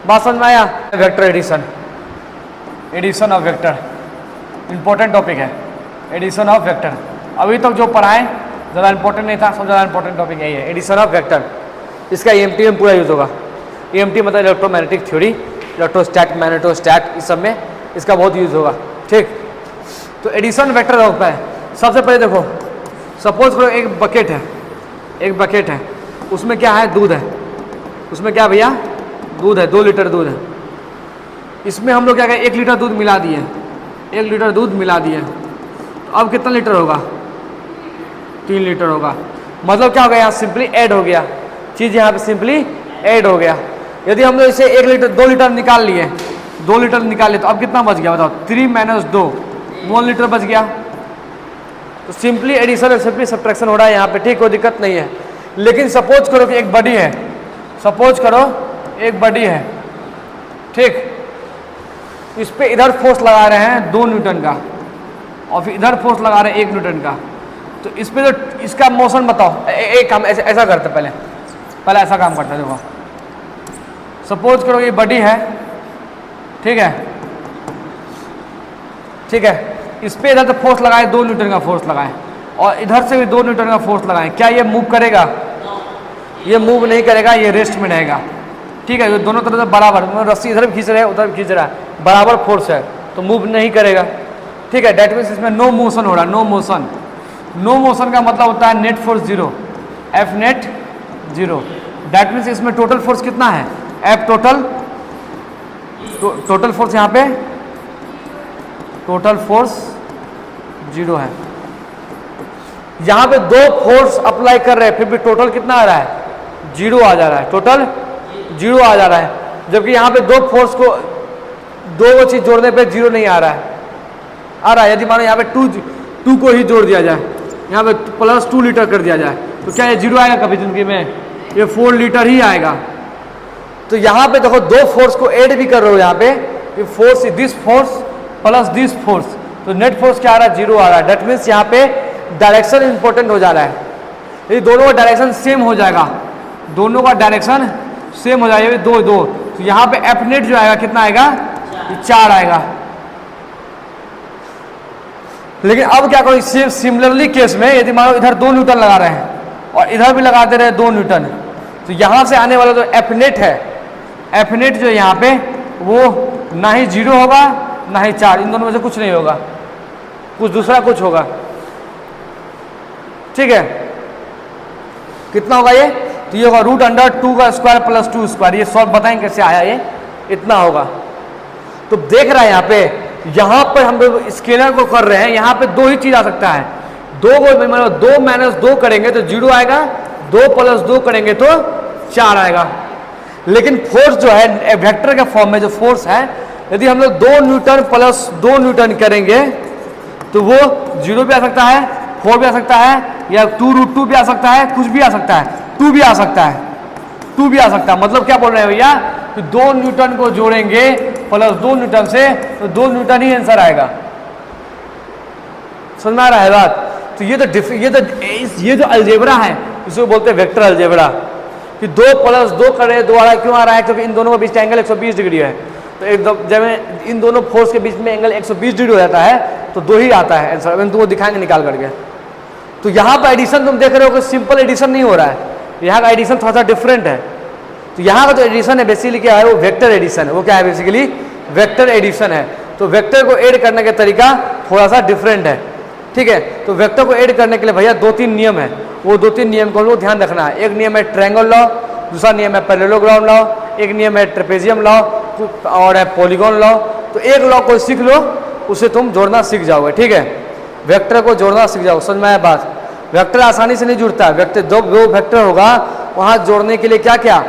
बात समझ में आया। Vector addition, addition of vector important topic है, एडिशन ऑफ वेक्टर। अभी तक जो पढ़ाएं ज़्यादा इंपॉर्टेंट नहीं था, सब ज़्यादा इंपॉर्टेंट टॉपिक यही है, एडिशन ऑफ वेक्टर। इसका EMT में पूरा यूज होगा। EMT मतलब इलेक्ट्रोमैग्नेटिक थ्योरी, इलेक्ट्रोस्टैट, मैग्नेटोस्टैट, इस सब में इसका बहुत यूज होगा, ठीक। तो एडिशन वेक्टर होता है। सबसे पहले देखो, सपोज करो एक बकेट है, एक बकेट है, उसमें क्या है, दूध है, उसमें क्या भैया, दूध है, 2 लीटर दूध है। इसमें हम लोग क्या करें, 1 लीटर दूध मिला दिए, 1 लीटर दूध मिला दिए, तो अब कितना लीटर होगा, 3 लीटर होगा। मतलब क्या हो गया, यहाँ सिंपली ऐड हो गया, चीज़ यहाँ पे सिंपली ऐड हो गया। यदि हम लोग इसे 1 लीटर 2 लीटर निकाल लिए, 2 लीटर निकाल लिए, तो अब कितना बच गया बताओ, 3 - 2 1 लीटर बच गया। तो सिंपली एडिशन और सिंपली सब्ट्रैक्शन हो रहा है यहाँ पे, ठीक, कोई दिक्कत नहीं है। लेकिन सपोज करो कि एक बॉडी है, सपोज करो एक बॉडी है, ठीक, इस पे इधर फोर्स लगा रहे हैं 2 न्यूटन का और फिर इधर फोर्स लगा रहे हैं 1 न्यूटन का, तो इस पे जो इसका मोशन बताओ। एक काम ऐसा करते पहले ऐसा काम करते देखो, सपोज करो ये बॉडी है, ठीक है, ठीक है, इस पे इधर तो फोर्स लगाए 2 न्यूटन का फोर्स लगाए और इधर से भी 2 न्यूटन का फोर्स लगाए, क्या ये मूव करेगा? ये मूव नहीं करेगा, ये रेस्ट में रहेगा, ठीक है। ये दोनों तरफ से बराबर, मतलब रस्सी इधर भी खींच रहा है उधर भी खींच रहा है, बराबर फोर्स है तो मूव नहीं करेगा, ठीक है। डेट मीन्स इसमें नो मोशन हो रहा है, नो मोशन। नो मोशन का मतलब होता है net force 0, F net 0। That means इसमें टोटल फोर्स कितना है? एफ टोटल, टोटल फोर्स यहाँ पे टोटल फोर्स 0 है। यहाँ पे 2 फोर्स अप्लाई कर रहे हैं फिर भी टोटल कितना आ रहा है? 0 आ जा रहा है, टोटल 0 आ जा रहा है। जबकि यहाँ पे 2 फोर्स को 2 चीज जोड़ने पे 0 नहीं आ रहा है, आ रहा है। यदि मानो यहाँ पे 2 को ही जोड़ दिया जाए, यहाँ पे प्लस 2 लीटर कर दिया जाए तो क्या ये 0 आएगा कभी जिंदगी में? ये 4 लीटर ही आएगा। तो यहाँ पे देखो 2 फोर्स को ऐड भी कर रहे हो, यहाँ पे ये force, this force plus this force, तो नेट फोर्स क्या आ रहा है? 0 आ रहा है। डेट मीन्स यहाँ पे डायरेक्शन इंपॉर्टेंट हो जा रहा है। ये दोनों का डायरेक्शन सेम हो जाएगा, दोनों का डायरेक्शन सेम हो जाएगा, 2 तो यहाँ पे एफ नेट जो आएगा कितना आएगा? 4 आएगा। लेकिन अब क्या करो, सेम सिमिलरली केस में यदि मानो इधर 2 न्यूटन लगा रहे हैं और इधर भी लगा दे रहे हैं 2 न्यूटन, तो यहाँ से आने वाला जो एफ नेट है, एफ नेट जो यहाँ पे वो ना ही 0 होगा ना ही 4, इन दोनों में से कुछ नहीं होगा, कुछ दूसरा कुछ होगा, ठीक है। कितना होगा ये? तो ये होगा √2 का स्क्वायर प्लस 2 स्क्वायर। ये सॉल्व बताएं कैसे आया, ये इतना होगा। तो देख रहा है यहाँ पे हम लोग स्केलर को कर रहे हैं, यहाँ पे 2 ही चीज आ सकता है, 2 को मतलब 2 - 2 करेंगे तो 0 आएगा, 2 + 2 करेंगे तो 4 आएगा। लेकिन फोर्स जो है वेक्टर के फॉर्म में जो फोर्स है, यदि हम लोग 2 न्यूटन प्लस 2 न्यूटन करेंगे तो वो 0 भी आ सकता है, 4 भी आ सकता है, या 2√2 भी आ सकता है, कुछ भी आ सकता है, 2 भी आ सकता है, 2 भी आ सकता है। मतलब क्या बोल रहे हैं भैया कि 2 न्यूटन को जोड़ेंगे प्लस 2 न्यूटन से तो 2 न्यूटन ही आंसर आएगा। समझ में आ रहा है बात? तो ये जो अलजेब्रा है इसको बोलते हैं वेक्टर अलजेब्रा, कि 2 + 2 कर रहे हैं, 2 आ रहा है, क्यों आ रहा है? क्योंकि इन दोनों के बीच एंगल 120 डिग्री है, तो एकदम जब इन दोनों फोर्स के बीच में एंगल 120 डिग्री हो जाता है तो 2 ही आता है आंसर। मैं तुमको दिखाएंगे निकाल करके। तो यहाँ पर एडिशन तुम देख रहे हो कि सिंपल एडिशन नहीं हो रहा है, यहाँ का एडिशन थोड़ा सा डिफरेंट है। तो यहाँ का जो एडिशन है बेसिकली क्या है? वो वेक्टर एडिशन है। वो क्या है? बेसिकली वेक्टर एडिशन है। तो वेक्टर को ऐड करने का तरीका थोड़ा सा डिफरेंट है, ठीक है। तो वेक्टर को ऐड करने के लिए भैया 2-3 नियम है, वो 2-3 नियम को हम लोग ध्यान रखना है। एक नियम है ट्रायंगल लॉ, दूसरा नियम है पैरेललोग्राम लॉ, एक नियम है ट्रेपेजियम लॉ और है पॉलीगॉन लॉ। तो एक लॉ को सीख लो, उसे तुम जोड़ना सीख जाओगे, ठीक है। वेक्टर को जोड़ना सीख जाओ। समझ में आया बात? वेक्टर आसानी से नहीं जुड़ता है। वेक्टर जो वेक्टर होगा वहाँ जोड़ने के लिए क्या क्या,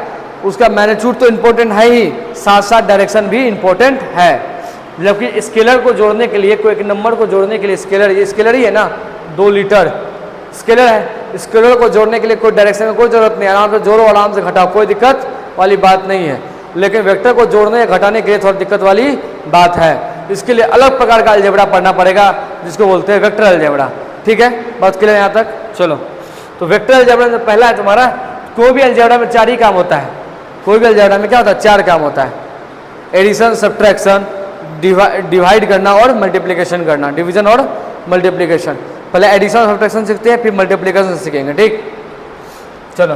उसका मैग्नीट्यूड तो इंपॉर्टेंट है ही, साथ साथ डायरेक्शन भी इंपॉर्टेंट है। जबकि स्केलर को जोड़ने के लिए, कोई एक नंबर को जोड़ने के लिए, स्केलर, ये स्केलर ही है ना, 2 लीटर स्केलर है। स्केलर को जोड़ने के लिए कोई डायरेक्शन में कोई जरूरत नहीं, आराम से जोड़ो, आराम से घटाओ, कोई दिक्कत वाली बात नहीं है। लेकिन वेक्टर को जोड़ने या घटाने के लिए थोड़ी दिक्कत वाली बात है। इसके लिए अलग प्रकार का अलजेब्रा पढ़ना पड़ेगा, जिसको बोलते हैं वेक्टर अलजेब्रा, ठीक है। बात क्लियर यहाँ तक? चलो, तो वेक्टर अलजेब्रा में पहला है तुम्हारा, कोई भी अलजेब्रा में 4 ही काम होता है। कोई भी अलजेब्रा में क्या होता है? 4 काम होता है, एडिशन, सब्ट्रैक्शन, डिवाइड करना और मल्टीप्लिकेशन करना, डिवीजन और मल्टीप्लिकेशन। पहले एडिशन और सब्ट्रैक्शन सीखते हैं, फिर मल्टीप्लिकेशन सीखेंगे, ठीक। चलो,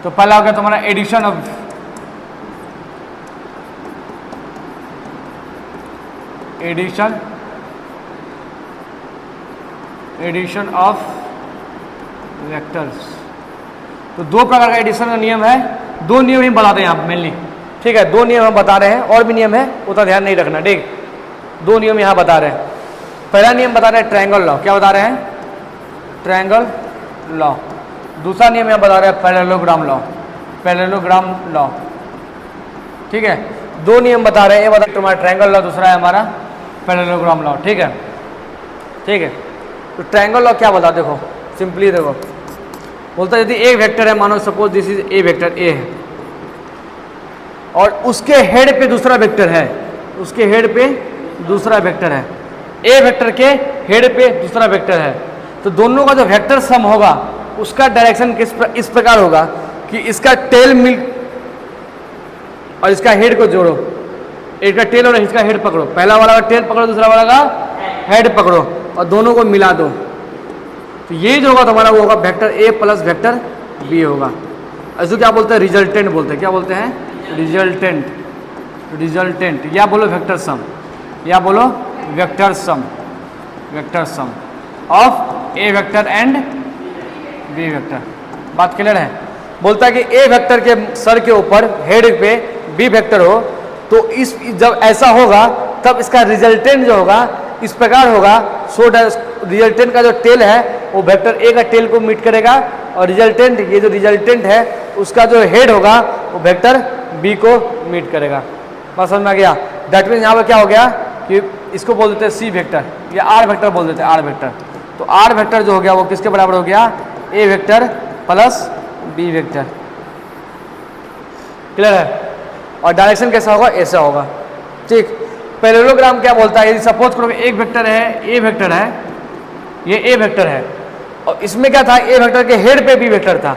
तो पहला हो गया तुम्हारा addition of addition of vectors. तो 2 प्रकार का एडिशन का नियम है, 2 नियम ही बताते हैं यहाँ मेनली, ठीक है। 2 नियम हम बता रहे हैं, और भी नियम है, उतना ध्यान नहीं रखना, ठीक। 2 नियम यहाँ बता रहे हैं। पहला नियम बता रहे हैं ट्रायंगल लॉ। क्या बता रहे हैं? Triangle law. दूसरा नियम यहाँ बता रहे हैं पैरेललोग्राम लॉ, पैरेललोग्राम लॉ, ठीक है। 2 नियम बता रहे हैं, ये बता तुम्हारा ट्रायंगल लॉ, दूसरा है हमारा पैरेललोग्राम लॉ, ठीक है, ठीक है। तो ट्रायंगल लॉ क्या बोला, देखो सिंपली देखो, बोलता है यदि एक वेक्टर है, मानो suppose this is a vector ए है, और उसके हेड पे दूसरा वेक्टर है, उसके हेड पे दूसरा वेक्टर है, ए वेक्टर के हेड पे दूसरा वेक्टर है, तो दोनों का जो वेक्टर सम होगा उसका डायरेक्शन इस प्रकार होगा कि इसका टेल मिल और इसका हेड को जोड़ो, एक का टेल और इसका हेड पकड़ो, पहला वाला का टेल पकड़ो, दूसरा वाला का हेड पकड़ो और दोनों को मिला दो, तो ये जो होगा तुम्हारा वो होगा vector A plus vector B होगा। ऐसे क्या बोलते हैं, रिजल्टेंट बोलते हैं, क्या बोलते हैं, रिजल्टेंट, रिजल्टेंट, या बोलो वेक्टर सम, या बोलो vector sum, vector sum of A vector and B vector. बात क्लियर है। बोलता है कि ए वेक्टर के सर के ऊपर हेड पे बी वेक्टर हो, तो इस जब ऐसा होगा तब इसका रिजल्टेंट जो होगा इस प्रकार होगा, सो रिजल्टेंट का जो टेल है वो वेक्टर ए का टेल को मीट करेगा, और रिजल्टेंट, ये जो रिजल्टेंट है उसका जो हेड होगा वो वेक्टर बी को मीट करेगा। बात समझ में आ गया। दैट मीन यहाँ पर क्या हो गया कि इसको बोल देते हैं सी वेक्टर या आर वेक्टर बोल देते हैं, आर वेक्टर। तो आर वेक्टर जो हो गया वो किसके बराबर हो गया, a vector plus b vector. Clear है। और डायरेक्शन कैसा होगा, ऐसा होगा, ठीक। पैरेललोग्राम क्या बोलता है, यदि सपोज करो एक वेक्टर है, ए वेक्टर है, ये ए वेक्टर है, और इसमें क्या था, ए वेक्टर के हेड पे बी वेक्टर था,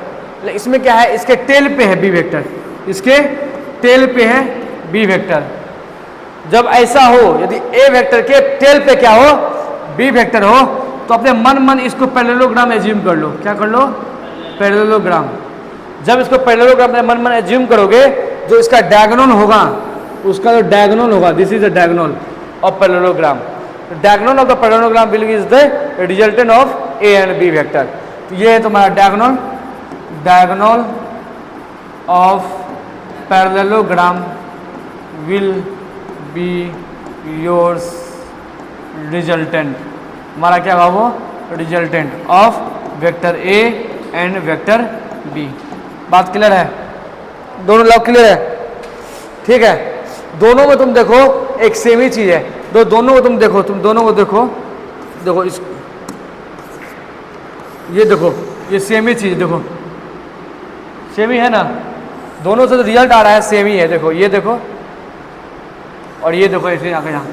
इसमें क्या है, इसके टेल पे है बी वेक्टर, इसके टेल पे है बी वेक्टर। जब ऐसा हो, यदि ए वेक्टर के टेल पे क्या हो, बी वेक्टर हो, तो अपने मन इसको पैरेललोग्राम एज्यूम कर लो। क्या कर लो, पैरेललोग्राम। जब इसको पैरेललोग्राम अपने मन एज्यूम करोगे, जो इसका डायगोनल होगा, उसका जो डायगोनल होगा, this is the diagonal of parallelogram. Diagonal of the parallelogram will be is the resultant of A and B vector. तो ये है तुम्हारा diagonal, diagonal of parallelogram will be yours resultant. हमारा क्या होगा वो, resultant of vector A and vector B. बात क्लियर है, दोनों लॉ क्लियर है, ठीक है। दोनों में तुम देखो एक सेम ही चीज है, दोनों को तुम देखो, तुम दोनों को देखो, देखो इस, ये देखो, ये सेम ही चीज, देखो सेम ही है ना, दोनों से जो रिजल्ट आ रहा है सेम ही है। देखो ये देखो और ये देखो, ऐसे आगे यहाँ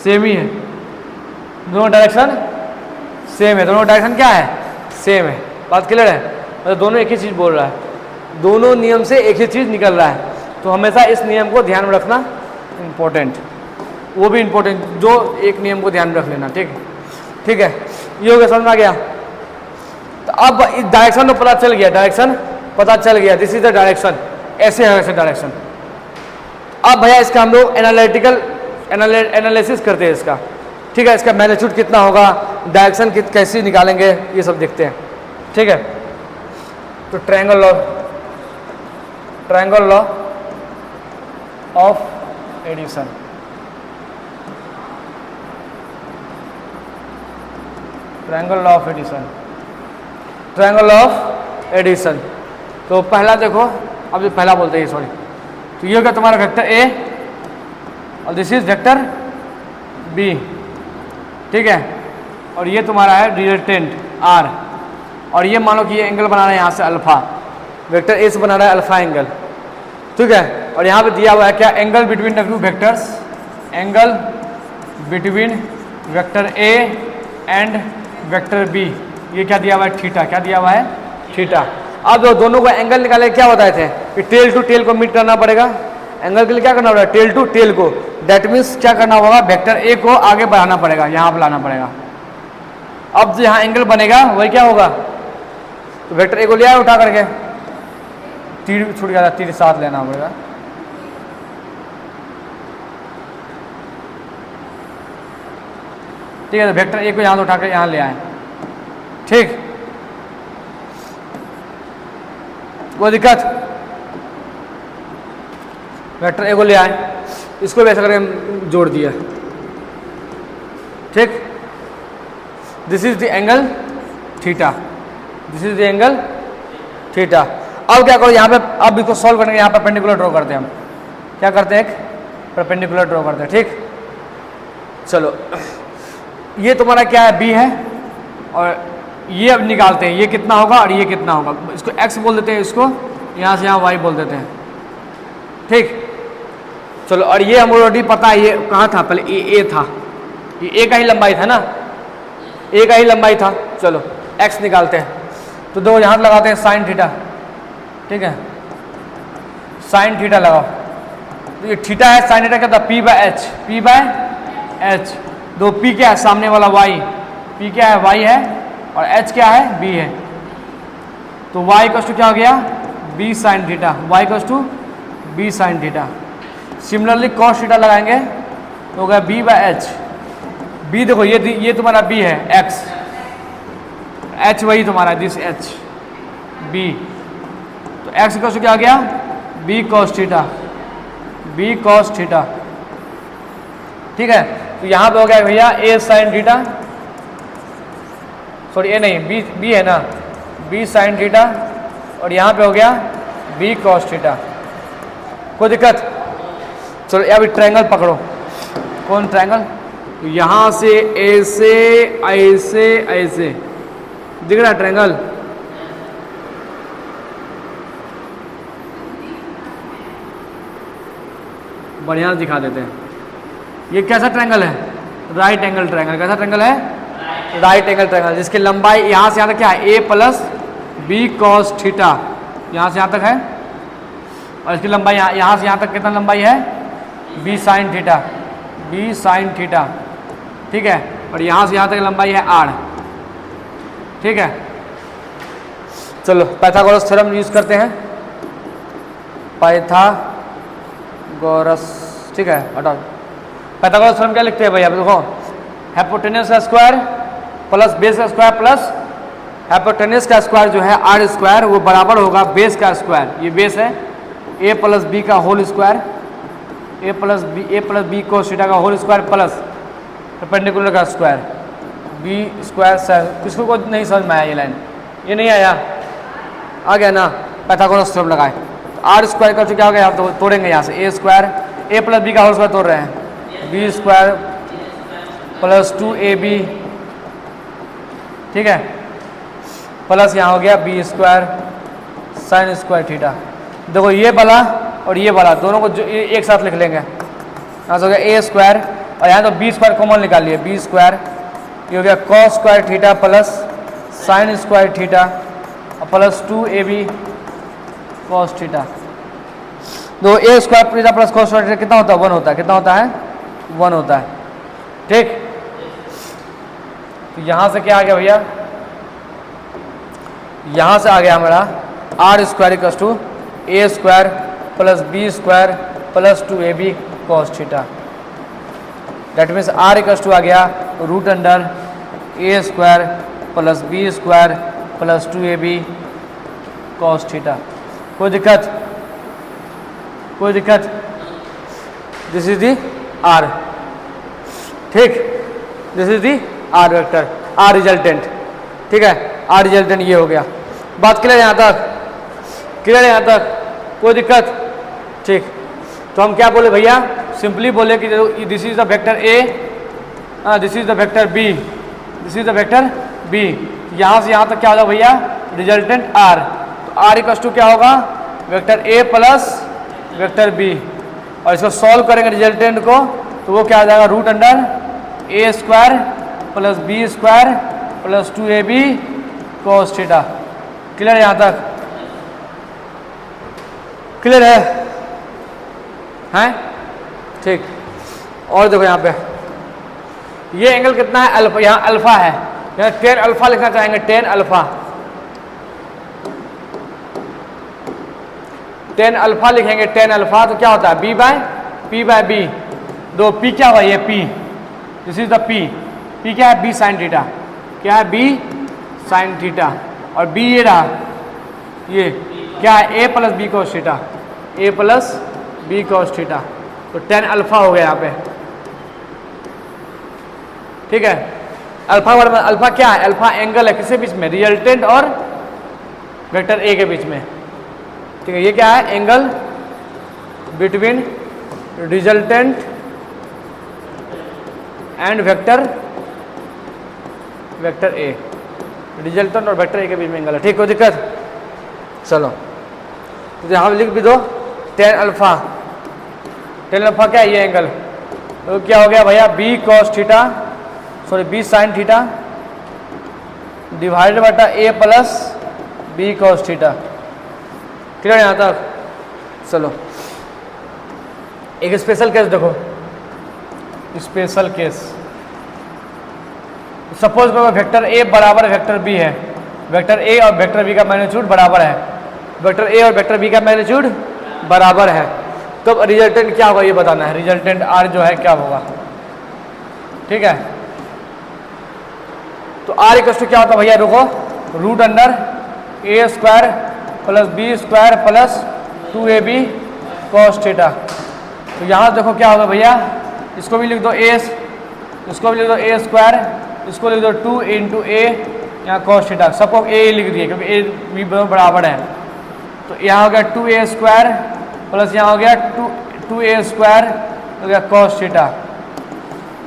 सेम ही है, दोनों डायरेक्शन सेम है, दोनों डायरेक्शन क्या है, सेम है। बात क्लियर है, मतलब दोनों एक ही चीज़ बोल रहा है, दोनों नियम से एक ही चीज़ निकल रहा है। तो हमेशा इस नियम को ध्यान में रखना इम्पोर्टेंट, वो भी इम्पोर्टेंट, जो एक नियम को ध्यान में रख लेना, ठीक ठीक है। ये हो गया, समझ में आ गया। तो अब इस डायरेक्शन तो पता चल गया, डायरेक्शन पता चल गया, दिस इज द डायरेक्शन, ऐसे है वैसे डायरेक्शन। अब भैया इसका हम लोग एनालिटिकल एनालिसिस करते हैं इसका, ठीक है। इसका मैग्नीट्यूड कितना होगा, डायरेक्शन कैसे निकालेंगे, ये सब देखते हैं, ठीक है। तो triangle law, triangle law of addition, triangle law of addition, triangle law of addition. तो पहला देखो, अब जो पहला बोलते हैं, सॉरी, तो ये होगा तुम्हारा वेक्टर ए और दिस इज वेक्टर बी, ठीक है। और ये तुम्हारा है रिजल्टेंट आर, और ये मानो कि ये एंगल बना रहा है यहाँ से अल्फा, वेक्टर ए से बना रहा है अल्फा एंगल, ठीक है। और यहाँ पे दिया हुआ है क्या, angle between the two vectors, angle between vector A and vector B, ये क्या दिया हुआ है, थीटा, क्या दिया हुआ है, थीटा। अब दोनों को एंगल निकाले, क्या बताए थे कि टेल टू टेल को मीट करना पड़ेगा, एंगल के लिए क्या करना पड़ेगा, टेल टू टेल को। दैट मीन्स क्या करना होगा, वेक्टर ए को आगे बढ़ाना पड़ेगा, यहाँ पर लाना पड़ेगा। अब जो यहाँ एंगल बनेगा वही क्या होगा, तो वेक्टर ए को ले आए उठा करके, तीर छूट गया था, तीर साथ लेना पड़ेगा, ठीक है। तो वेक्टर ए को यहाँ से उठा कर यहाँ ले आए, ठीक, कोई दिक्कत, वेक्टर ए को ले आए, इसको भी ऐसा करके जोड़ दिया, ठीक। This is the angle theta, this is the angle theta. अब क्या करो, यहाँ पे अब इसको सॉल्व करने के यहाँ परपेंडिकुलर ड्रॉ करते हैं हम, क्या करते हैं, एक परपेंडिकुलर ड्रॉ करते हैं, ठीक। चलो, ये तुम्हारा क्या है, बी है, और ये अब निकालते हैं, ये कितना होगा और ये कितना होगा। इसको x बोल देते हैं, इसको यहाँ से यहाँ y बोल देते हैं। ठीक, चलो। और ये हम ऑलरेडी पता है, ये कहाँ था पहले, ये a था, ये a का ही लंबाई था ना, a का ही लंबाई था। चलो x निकालते हैं, तो दो यहाँ लगाते हैं साइन थीटा। ठीक है, साइन थीटा लगाओ, तो ये थीटा है, साइन थीटा क्या था, p by H, p by H. दो p क्या है, सामने वाला y, p क्या है, y है, और h क्या है, b है। तो y इक्वल्स टू क्या हो गया, b sine theta, y equals to b sine theta. Similarly cos theta लगाएंगे तो हो गया b बाय एच। b देखो ये तुम्हारा b है, x, h वही तुम्हारा दिस h, b, तो x इक्वल्स टू क्या हो गया, b cos theta, b cos theta. ठीक है, तो यहाँ पे हो गया भैया a साइन थीटा, सॉरी ए नहीं, b है ना, b साइन थीटा, और यहाँ पे हो गया b कॉस थीटा। कोई दिक्कत? चलो अभी ट्रायंगल पकड़ो। कौन ट्रायंगल? तो यहाँ से ऐसे ऐसे ऐसे दिख रहा है ट्रायंगल, बढ़िया दिखा देते हैं। ये कैसा ट्रायंगल है, राइट एंगल ट्रायंगल। कैसा ट्रायंगल है, राइट एंगल ट्रायंगल, जिसकी लंबाई यहाँ से यहाँ तक क्या है, a plus B cos theta, यहाँ से यहाँ तक है, और इसकी लंबाई यहाँ से यहाँ तक कितना लंबाई है, b sine theta, b sine theta. ठीक है, और यहाँ से यहाँ तक लंबाई है r। ठीक है, चलो पाइथागोरस थ्योरम यूज करते हैं, पाइथागोरस। ठीक है, हटाओ। पाइथागोरस थ्योरम क्या लिखते हैं भैया, देखो, हाइपोटेन्यूज का स्क्वायर प्लस बेस का स्क्वायर प्लस हाइपोटेन्यूज का स्क्वायर जो है r स्क्वायर, वो बराबर होगा बेस का स्क्वायर। ये बेस है, a प्लस बी का whole square, a plus B cos theta का होल स्क्वायर प्लस परपेंडिकुलर का स्क्वायर, b स्क्वायर। किसको को नहीं समझ में आया, ये लाइन ये नहीं आया, आ गया ना, पाइथागोरस थ्योरम लगाए। तो r स्क्वायर का क्या हो गया, आप तो तोड़ेंगे यहाँ से, a square, a plus B का होल स्क्वायर तोड़ रहे हैं, b स्क्वायर प्लस 2ab। ठीक है, प्लस यहाँ हो गया b square sine square theta. देखो ये वाला और ये वाला दोनों को जो एक साथ लिख लेंगे, यहाँ से हो गया a स्क्वायर, और यहाँ तो b स्क्वायर कॉमन निकालिए, b स्क्वायर, ये हो गया cos square theta plus sign square theta और प्लस 2ab कॉस थीटा। तो a square theta plus cos square theta कितना होता है, 1 होता है। कितना होता है, 1 होता है। ठीक, तो यहाँ से क्या आ गया भैया, यहाँ से आ गया हमारा r square equals to a square plus b square plus 2ab cos theta. That means r equals to आ गया root under a square plus b square plus 2ab cos theta. कोई दिक्कत? कोई दिक्कत? This is the r। ठीक, this is the r vector, r resultant. ठीक है, r रिजल्टेंट ये हो गया। बात क्लियर यहाँ तक? क्लियर यहाँ तक? कोई दिक्कत? ठीक, तो हम क्या बोले भैया, सिंपली बोले कि this is the vector a, this is the vector b, this is the vector b। यहाँ से यहाँ तक क्या होगा भैया, रिजल्टेंट r। तो r इक्वल्स टू क्या होगा, vector a plus vector b, और इसको सॉल्व करेंगे रिजल्टेंट को, तो वो क्या आ जाएगा, root under a square plus b square plus 2ab cos theta. Clear है यहाँ तक? क्लियर है? हैं? ठीक, और देखो यहाँ पे ये एंगल कितना है, अल्फा, यहाँ अल्फा है, यहाँ 10 अल्फा लिखना चाहेंगे, 10 अल्फा, 10 अल्फा लिखेंगे, 10 अल्फा, तो क्या होता है, p बाय b। दो p क्या हुआ, ये p, this is the p क्या है, b साइन थीटा, क्या है, b साइन थीटा, और b ये रहा, ये क्या है, a plus B cos theta, a plus B cos theta. तो 10 अल्फा हो गया यहाँ पे। ठीक है, अल्फा वर्ग, अल्फा क्या है, अल्फा एंगल है किसके बीच में, रिजल्टेंट और वेक्टर a के बीच में। ठीक है, ये क्या है, angle between resultant and vector a। Resultant और वेक्टर ए के बीच में एंगल है। ठीक, कोई दिक्कत? चलो तो यहाँ लिख भी दो टेन अल्फा। टेन अल्फा क्या है? ये एंगल। तो क्या हो गया भैया? B cos theta, sorry b sine theta divided बटा a plus B cos theta. Clear यहाँ तक? चलो एक स्पेशल केस देखो, स्पेशल केस। सपोज करो वेक्टर ए बराबर वेक्टर बी है, वेक्टर ए और वेक्टर बी का मैग्नीट्यूड बराबर है, वेक्टर ए और वेक्टर बी का मैग्नीट्यूड बराबर है, तो रिजल्टेंट क्या होगा ये बताना है। रिजल्टेंट आर जो है क्या होगा, ठीक है। तो आर इक्वल टू क्या होता है भैया? रुको, root under a square plus b square plus 2ab cos theta. तो यहाँ देखो क्या होगा भैया, इसको भी लिख दो ए, इसको भी लिख दो ए स्क्वायर, इसको लिख दो 2 इंटू ए यहाँ कॉस थीटा, सबको ए लिख दिए क्योंकि ए बी बराबर है। तो यहाँ हो गया 2a स्क्वायर प्लस यहाँ हो गया 2a स्क्वायर हो गया कॉस थीटा।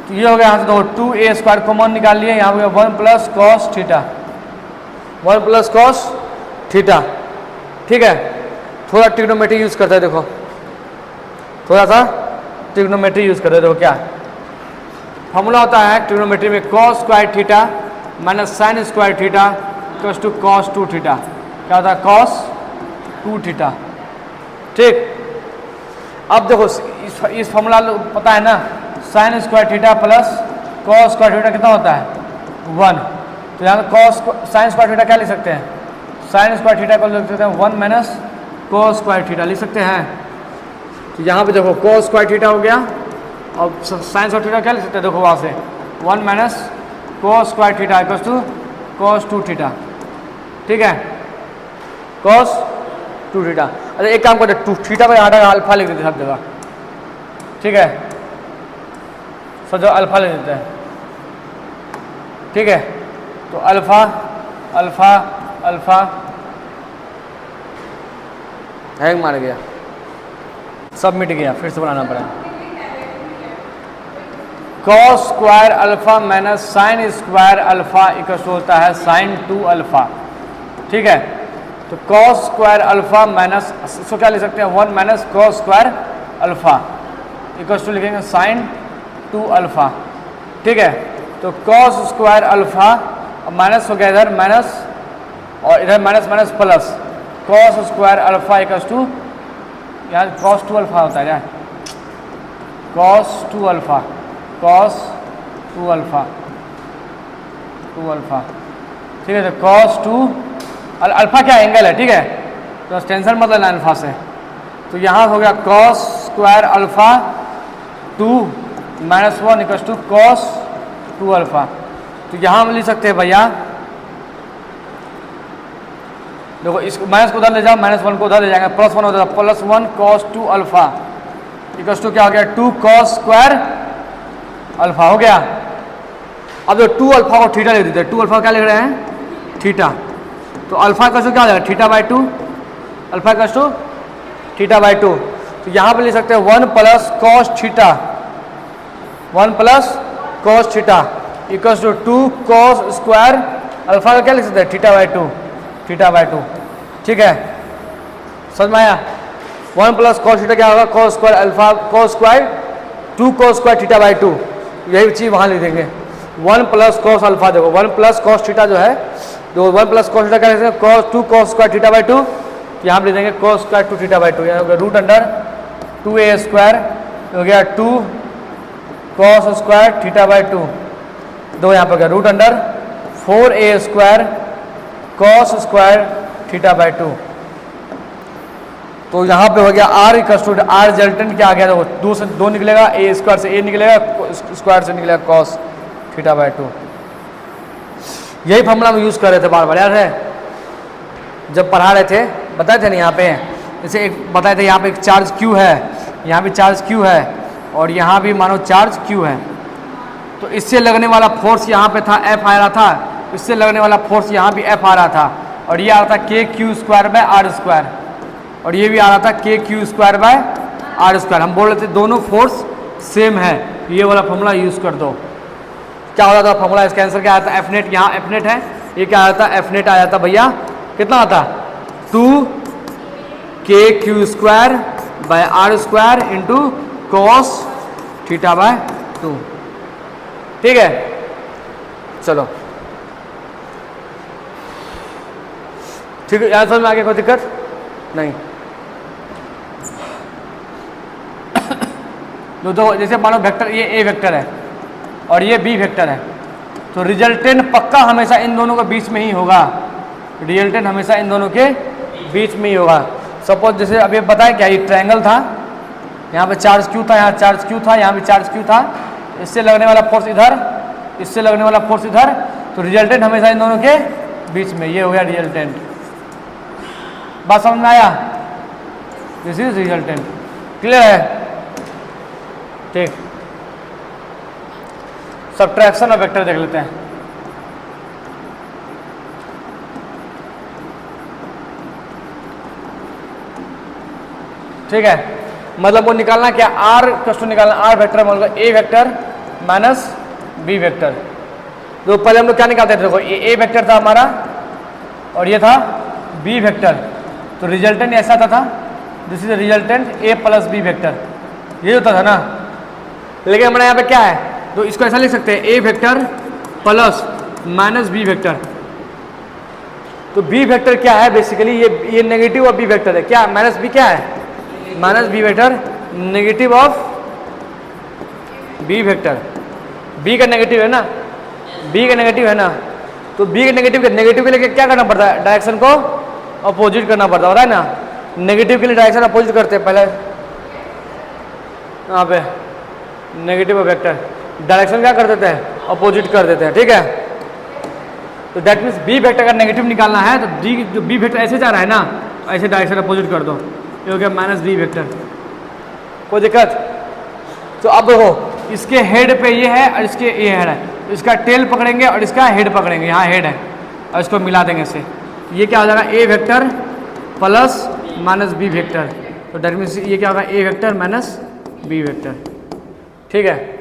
तो ये हो गया यहाँ से दो 2a स्क्वायर कॉमन निकाल लिए, यहाँ हो गया 1 plus cos theta, 1 plus cos theta. ठीक है, थोड़ा ट्रिग्नोमेट्री यूज करते हैं, देखो थोड़ा सा ट्रिग्नोमेट्री यूज करते हैं। देखो क्या फॉर्मूला होता है ट्रिग्नोमेट्री में, cos square theta minus sine square theta equals to cos 2 theta. क्या होता है? Cos 2 theta. ठीक, अब देखो इस फॉर्मूला पता है ना, sine square theta plus cos square theta कितना होता है? 1। तो यहाँ कॉस साइन स्क्वायर थीटा क्या लिख सकते हैं? साइन स्क्वायर थीटा को लिख सकते हैं 1 माइनस कॉस स्क्वायर थीटा लिख सकते हैं। तो यहाँ पे देखो कॉस स्क्वायर थीटा हो गया और साइन स्क्वायर थीटा क्या लिख सकते हैं? देखो वहाँ से 1 minus cos square theta equals to cos 2 theta. ठीक है, कॉस 2 थीटा। अच्छा एक काम करते हैं, 2 थीटा को यहाँ अल्फा लिख देते हैं सब जगह। ठीक है, सब जगह अल्फा लिख देते हैं। ठीक है, तो अल्फा अल्फा अल्फा हैंग मार गया, सब मिट गया, फिर से बनाना पड़ा। Cos square alpha minus sine square alpha equal होता है साइन 2 अल्फा। ठीक है, तो कॉस स्क्वायर अल्फा माइनस, इसको क्या लिख सकते हैं? 1 minus cos square alpha equal to लिखेंगे साइन 2 अल्फा। ठीक है, तो कॉस स्क्वायर अल्फा माइनस हो गया इधर माइनस और इधर minus minus plus, cos square alpha equal to यहाँ कॉस 2 अल्फा होता है क्या? Cos 2 alpha, cos 2 alpha, 2 alpha. ठीक है, तो कॉस 2 अल्फा क्या एंगल है? ठीक है, तो टेंशन मत लेना अल्फा से। तो यहाँ हो गया cos square alpha 2 minus 1 equal to cos 2 alpha. तो यहाँ हम लिख सकते हैं भैया, देखो इसको माइनस को उधर ले जाओ, माइनस 1 को उधर ले जाएंगे, प्लस 1 हो जाएगा, plus 1 cos 2 alpha equal to क्या हो गया? 2 कॉस स्क्वायर अल्फा हो गया। अब जो 2 अल्फा को थीटा लिख देते हैं, 2 अल्फा क्या लिख रहे हैं? थीटा। तो अल्फा का क्या हो जाएगा? थीटा बाई 2, अल्फा का थीटा बाई 2। तो यहाँ पे लिख सकते हैं 1 plus cos theta, 1 plus cos theta equal to 2 cos square alpha का क्या लिख सकते हैं? Theta by 2, theta by 2। ठीक है, समझ में आया? 1 प्लस कॉस थीटा क्या होगा? Cos square alpha cos square 2 cos square theta by 2, यही चीज़ वहाँ लिख देंगे। 1 प्लस कॉस अल्फा, देखो 1 प्लस कॉस थीटा जो है, जो 1 प्लस कॉस थीटा क्या लिखते हैं? Cos 2 cos square theta by 2, यहाँ पर लिख देंगे कॉस स्क्वायर 2 थीटा बाई 2। यहाँ हो गया रूट अंडर 2a स्क्वायर हो गया 2 कॉस स्क्वायर थीटा बाई 2, दो यहाँ पर गया root under 4a square cos square theta by 2। तो यहाँ पे हो गया r equal to r resultant क्या आ गया? देखो 2 से 2 निकलेगा, ए स्क्वायर से ए निकलेगा, स्क्वायर से निकलेगा कॉस थीटा बाई 2। यही फॉर्मूला हम यूज़ कर रहे थे बार बार, याद है जब पढ़ा रहे थे, बताए थे ना यहाँ पे, जैसे एक बताए थे यहाँ पे एक चार्ज क्यू है, यहाँ भी चार्ज क्यू है और यहाँ भी मानो चार्ज क्यू है। तो इससे लगने वाला फोर्स यहाँ पे था, एफ आ रहा था, इससे लगने वाला फोर्स यहाँ भी एफ आ रहा था, और ये आ रहा था k q square by r square, और ये भी आ रहा था k q square by r square. हम बोल रहे थे दोनों फोर्स सेम है, ये वाला फॉर्मूला यूज़ कर दो। क्या होता था फॉर्मूला? इसका आंसर क्या आता है? एफ नेट, यहाँ एफ नेट है, ये क्या आता है, एफ नेट आ जाता भैया, कितना आता, 2k² by r square into cos theta by 2। ठीक है, चलो ठीक है, यहाँ समझ में आ गया, कोई दिक्कत नहीं। तो जैसे मानो वेक्टर, ये ए वेक्टर है और ये बी वेक्टर है, तो रिजल्टेंट पक्का हमेशा इन दोनों के बीच में ही होगा, रिजल्टेंट हमेशा इन दोनों के बीच में ही होगा। सपोज जैसे अभी बताया क्या, ये ट्रायंगल था, यहाँ पे चार्ज क्यू था, यहाँ चार्ज क्यू था, यहाँ भी चार्ज क्यू था, इससे लगने वाला फोर्स इधर, इससे लगने वाला फोर्स इधर, तो रिजल्टेंट हमेशा इन दोनों के बीच में, ये हो गया रिजल्टेंट। बात समझ में आया, दिस इज रिजल्टेंट, क्लियर है। ठीक, सब्ट्रैक्शन और वेक्टर देख लेते हैं। ठीक है, मतलब वो निकालना क्या, आर कस्टू निकालना, आर वेक्टर मतलब ए वेक्टर माइनस बी वेक्टर। तो पहले हम लोग क्या निकालते थे, देखो ये ए वेक्टर था हमारा और ये था बी वेक्टर, तो रिजल्टेंट ऐसा था, this is resultant a plus b vector, ये होता था ना। लेकिन हमारे यहाँ पे क्या है, तो इसको ऐसा लिख सकते हैं, a vector plus minus b vector. तो बी वेक्टर क्या है, बेसिकली ये नेगेटिव ऑफ बी वेक्टर है, क्या माइनस बी क्या है, minus b vector negative of b vector, बी का नेगेटिव है ना, बी का नेगेटिव है ना, तो बी के नेगेटिव के लिए क्या करना पड़ता है, डायरेक्शन को अपोजिट करना पड़ता है ना। नेगेटिव के लिए डायरेक्शन अपोजिट करते हैं, पहले यहाँ पे नेगेटिव वेक्टर डायरेक्शन क्या कर देते हैं, अपोजिट कर देते हैं। ठीक है, तो दैट मीन्स बी वेक्टर का नेगेटिव निकालना है, तो डी जो बी वेक्टर ऐसे जा रहा है ना, ऐसे डायरेक्शन अपोजिट कर दो, ये हो गया माइनस बी वेक्टर। कोई दिक्कत, तो अब देखो इसके हेड पे ये है और इसके ये हेड है, तो इसका टेल पकड़ेंगे और इसका हेड पकड़ेंगे, यहाँ हेड है और इसको मिला देंगे इससे, ये क्या हो जाएगा, a vector plus minus b vector, तो दैट मीन्स ये क्या होगा, a vector minus b vector. ठीक है,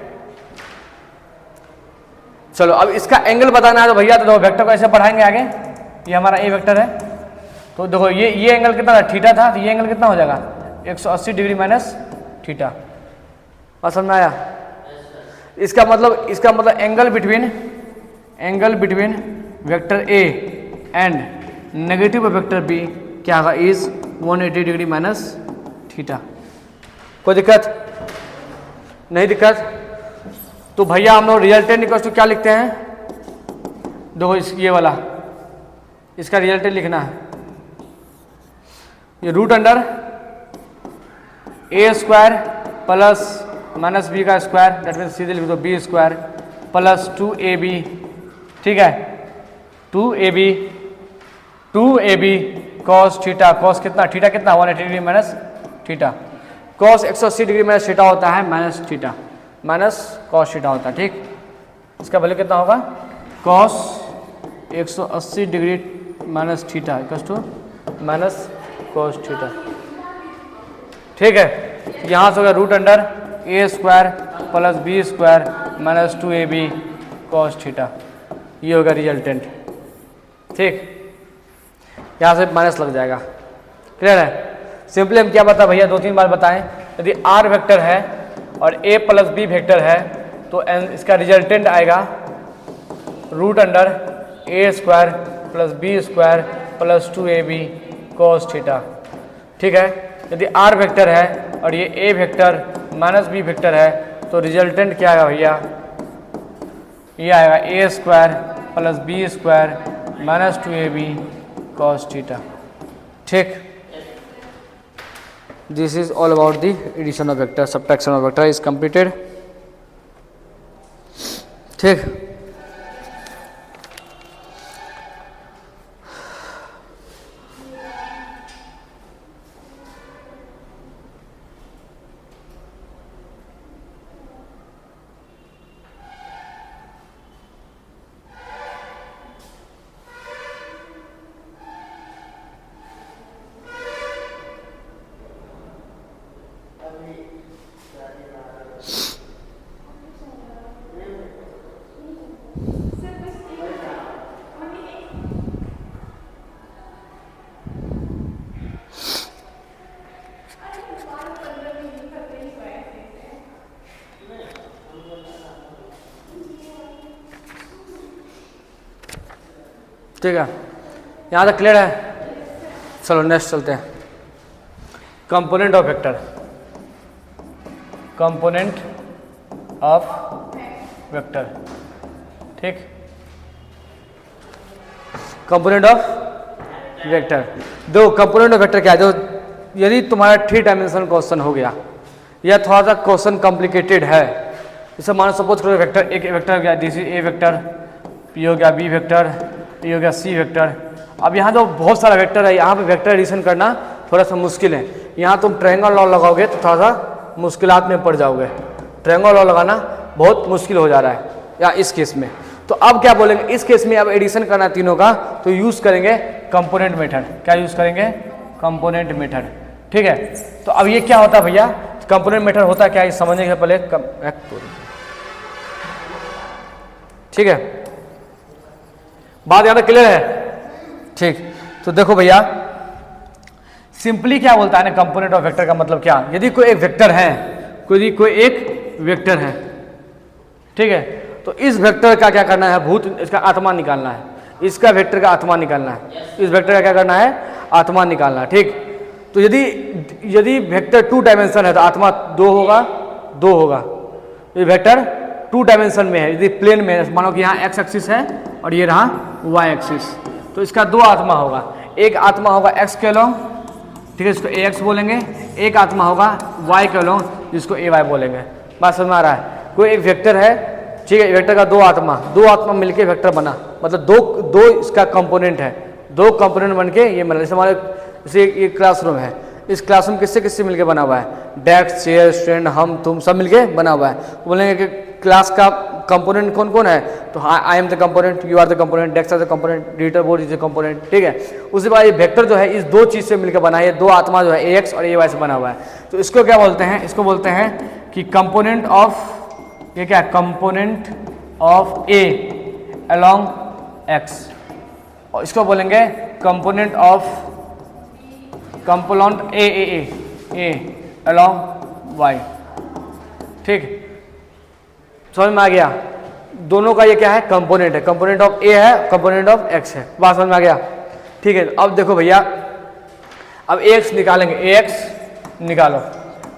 चलो अब इसका एंगल बताना है, तो भैया तो देखो वेक्टर को ऐसे बढ़ाएंगे आगे, ये हमारा ए वेक्टर है, तो देखो ये एंगल कितना था, थीटा था, तो ये एंगल कितना हो जाएगा, 180 डिग्री माइनस थीटा। बात समझ में आया, इसका मतलब angle between vector A and negative vector b क्या होगा, इज 180 डिग्री माइनस थीटा। कोई दिक्कत नहीं, दिक्कत। तो भैया हम लोग रिजल्टेंट इक्वल टू क्या लिखते हैं, देखो ये वाला, इसका रिजल्टेंट लिखना है, ये root under a square plus minus B का स्क्वायर, दैट मीन्स सीधे लिख दो बी स्क्वायर प्लस 2ab। ठीक है, 2ab कॉस थीटा, कॉस कितना, थीटा कितना 180 degree minus theta, cos 180 degree minus theta होता है minus theta, minus cos theta होता है। ठीक, इसका वैल्यू कितना होगा, cos 180 degree minus theta equal to minus cos theta. ठीक है, यहाँ से होगा root under a square plus b square minus 2ab cos theta, ये होगा रिजल्टेंट। ठीक, यहाँ से माइनस लग जाएगा, क्लियर है। सिंपली हम क्या बता भैया, 2-3 बार बताएं, यदि आर वेक्टर है और ए प्लस बी वेक्टर है, तो इसका रिजल्टेंट आएगा root under a square plus b square plus 2ab cos theta. ठीक है, यदि आर वेक्टर है और ये a vector minus b vector है, तो रिजल्टेंट क्या आएगा भैया, ये आएगा a square plus b square minus 2ab cos theta. ठीक, this is all about the addition of vector, subtraction of vector is completed. ठीक, ठीक है, यहाँ तक क्लियर है। चलो नेक्स्ट चलते हैं, component of vector. Component of vector, ठीक, कंपोनेंट ऑफ वेक्टर। दो कंपोनेंट ऑफ वेक्टर क्या है, जो यदि तुम्हारा 3 डायमेंशनल क्वेश्चन हो गया या थोड़ा सा क्वेश्चन कॉम्प्लिकेटेड है, जैसे मानो सपोज करो वेक्टर, एक वेक्टर हो गया this is a vector, P हो गया बी वेक्टर, टी हो गया सी वेक्टर। अब यहाँ जो बहुत सारा वेक्टर है, यहाँ पे वेक्टर एडिशन करना थोड़ा सा मुश्किल है। यहाँ तुम ट्रायंगल लॉ लगाओगे तो थोड़ा सा मुश्किलात में पड़ जाओगे। ट्रायंगल लॉ लगाना बहुत मुश्किल हो जा रहा है या इस केस में। तो अब क्या बोलेंगे, इस केस में अब एडिशन करना है तीनों का, तो यूज़ करेंगे कंपोनेंट मेथड। क्या यूज़ करेंगे, कंपोनेंट मेथड, ठीक है। तो अब ये क्या होता है भैया, कंपोनेंट मेथड होता क्या है समझने के पहले ठीक है, बात यहाँ तक क्लियर है, ठीक। तो देखो भैया सिंपली क्या बोलता है ना कंपोनेंट ऑफ वेक्टर का मतलब क्या, यदि कोई एक वेक्टर है, कोई एक वेक्टर है, ठीक है, तो इस वेक्टर का क्या करना है, भूत इसका आत्मा निकालना है, इसका वेक्टर का आत्मा निकालना है, इस वेक्टर का क्या करना है, आत्मा निकालना है, ठीक। तो यदि वेक्टर 2 डायमेंशन है तो आत्मा 2 होगा। ये वेक्टर 2 डायमेंशन में है, यदि प्लेन में है, मानो कि यहाँ एक्स एक्सिस है और ये रहा वाई एक्सिस, तो इसका 2 आत्मा होगा। एक आत्मा होगा एक्स के लॉन्ग, ठीक है, इसको ए एक्स बोलेंगे। एक आत्मा होगा वाई के लॉन्ग, जिसको ए वाई बोलेंगे। बात समझ में आ रहा है। कोई एक वेक्टर है, ठीक है, वेक्टर का 2 आत्मा मिलके वेक्टर बना, मतलब दो इसका कंपोनेंट है, 2 कंपोनेंट बन के ये बना। जैसे हमारे जैसे ये क्लासरूम है, इस क्लासरूम किससे मिलके बना हुआ है, डेस्क, चेयर, स्टूडेंट, हम तुम सब मिलके बना हुआ है। तो बोलेंगे कि क्लास का कंपोनेंट कौन कौन है, तो हाँ I am the component, you are the component, desk are the component, digital board is the component, ठीक है। उसके बाद ये वेक्टर जो है इस 2 चीज़ से मिलकर बना है, 2 आत्मा जो है ए एक्स और ए वाई से बना हुआ है। तो इसको क्या बोलते हैं, इसको बोलते हैं कि कंपोनेंट ऑफ, ये क्या है, component of a along x, और इसको बोलेंगे component of component a along y, ठीक। समझ में आ गया, दोनों का ये क्या है, कंपोनेंट है, कंपोनेंट ऑफ ए है, कंपोनेंट ऑफ एक्स है। बात समझ में आ गया, ठीक है। अब देखो भैया, अब ए एक्स निकालेंगे, ए एक्स निकालो,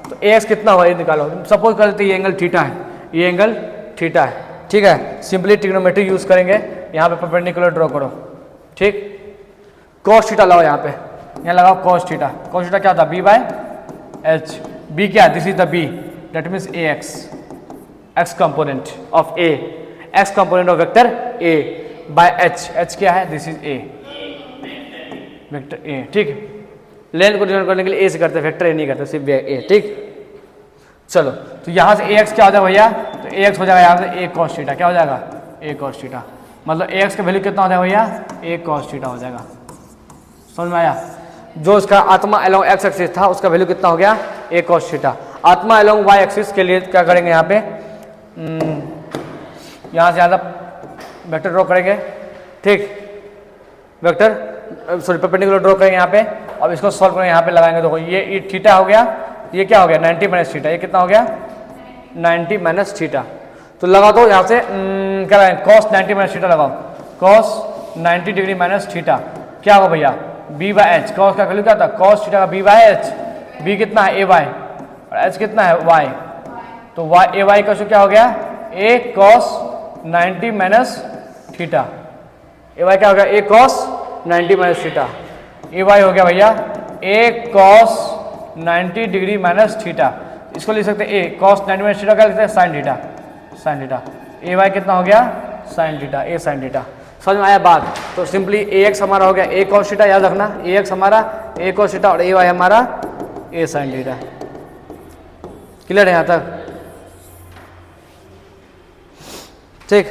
तो ए एक्स कितना हुआ ये निकालो। सपोज कर लेते ये एंगल थीटा है, ये एंगल थीटा है, ठीक है। सिंपली ट्रिग्नोमेट्री यूज करेंगे, यहाँ पे परपेंडिकुलर ड्रॉ करो, ठीक। कॉस थीटा लाओ, यहाँ पे यहाँ लगाओ कॉस थीटा। कॉस थीटा क्या होता है, बी बाय एच। बी क्या है, this is the b, that means a x, x component of a, x component of vector a by h. H क्या है, this is a, vector a, ठीक। लेंथ को डिनोट करने के लिए ए से करते हैं, वेक्टर ए नहीं करते, सिर्फ ए, ठीक। चलो, तो यहाँ से ए एक्स क्या हो जाएगा भैया, तो ए एक्स हो जाएगा यहाँ से ए कॉस थीटा। क्या हो जाएगा, ए कॉस थीटा, मतलब ए एक्स का वैल्यू कितना हो जाएगा भैया, ए कॉस थीटा हो जाएगा। समझ में आया। जो उसका आत्मा अलोंग एक्स एक्सिस था उसका वैल्यू कितना हो गया, ए कॉस थीटा। आत्मा अलोंग वाई एक्सिस के लिए क्या करेंगे, यहाँ पे यहाँ से ज़्यादा वेक्टर ड्रॉ करेंगे, ठीक। वेक्टर सॉरी परपेंडिकुलर ड्रॉ करेंगे यहाँ पे, अब इसको सॉल्व करेंगे, यहाँ पे लगाएंगे। देखो ये थीटा हो गया, ये क्या हो गया 90 माइनस थीटा, ये कितना हो गया 90 माइनस थीटा। तो लगा दो यहाँ से क्या लगाएंगे, कॉस 90 माइनस थीटा लगाओ, कॉस 90 डिग्री माइनस थीटा क्या होगा भैया, बी बाई एच। कॉस का वैल्यू क्या था, कॉस थीटा का बी बाई एच, बी कितना है ए वाई और एच कितना है वाई, तो वाई ए वाई का क्या हो गया, ए कॉस 90 माइनस थीटा। ए वाई क्या हो गया, ए कॉस 90 माइनस थीटा। ए वाई हो गया भैया ए कॉस 90 डिग्री माइनस थीटा। इसको लिख सकते हैं ए कॉस 90 माइनस थीटा, क्या लिखते हैं साइन थीटा, साइन थीटा। ए वाई कितना हो गया साइन थीटा, ए साइन थीटा। समझ में आया बात। तो सिंपली ए एक्स हमारा हो गया ए कॉस थीटा, याद रखना ए एक्स हमारा ए कॉस थीटा और ए वाई हमारा ए साइन थीटा। क्लियर है यहाँ तक, ठीक,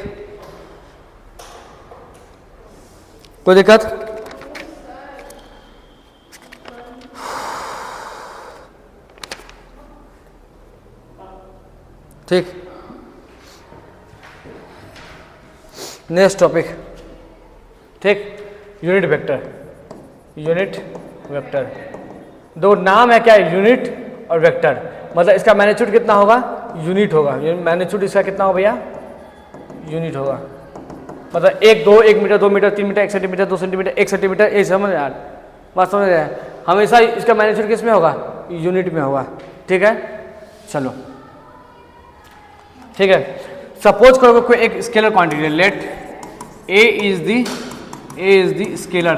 कोई दिक्कत? ठीक, नेक्स्ट टॉपिक, ठीक, यूनिट वेक्टर। यूनिट वेक्टर दो नाम है क्या है, यूनिट और वेक्टर, मतलब इसका मैग्नीट्यूड कितना होगा, यूनिट होगा। मैग्नीट्यूड इसका कितना होगा भैया, यूनिट होगा। मतलब 1 2 1 metre 2 metre 3 metre 1 centimetre 2 centimetre 1 centimetre, ये समझ यार, बात समझ रहे हैं। हमेशा इसका मैग्नीट्यूड किस में होगा, यूनिट में होगा, ठीक है। चलो ठीक है, सपोज करो कोई एक scalar quantity, let a is the scalar,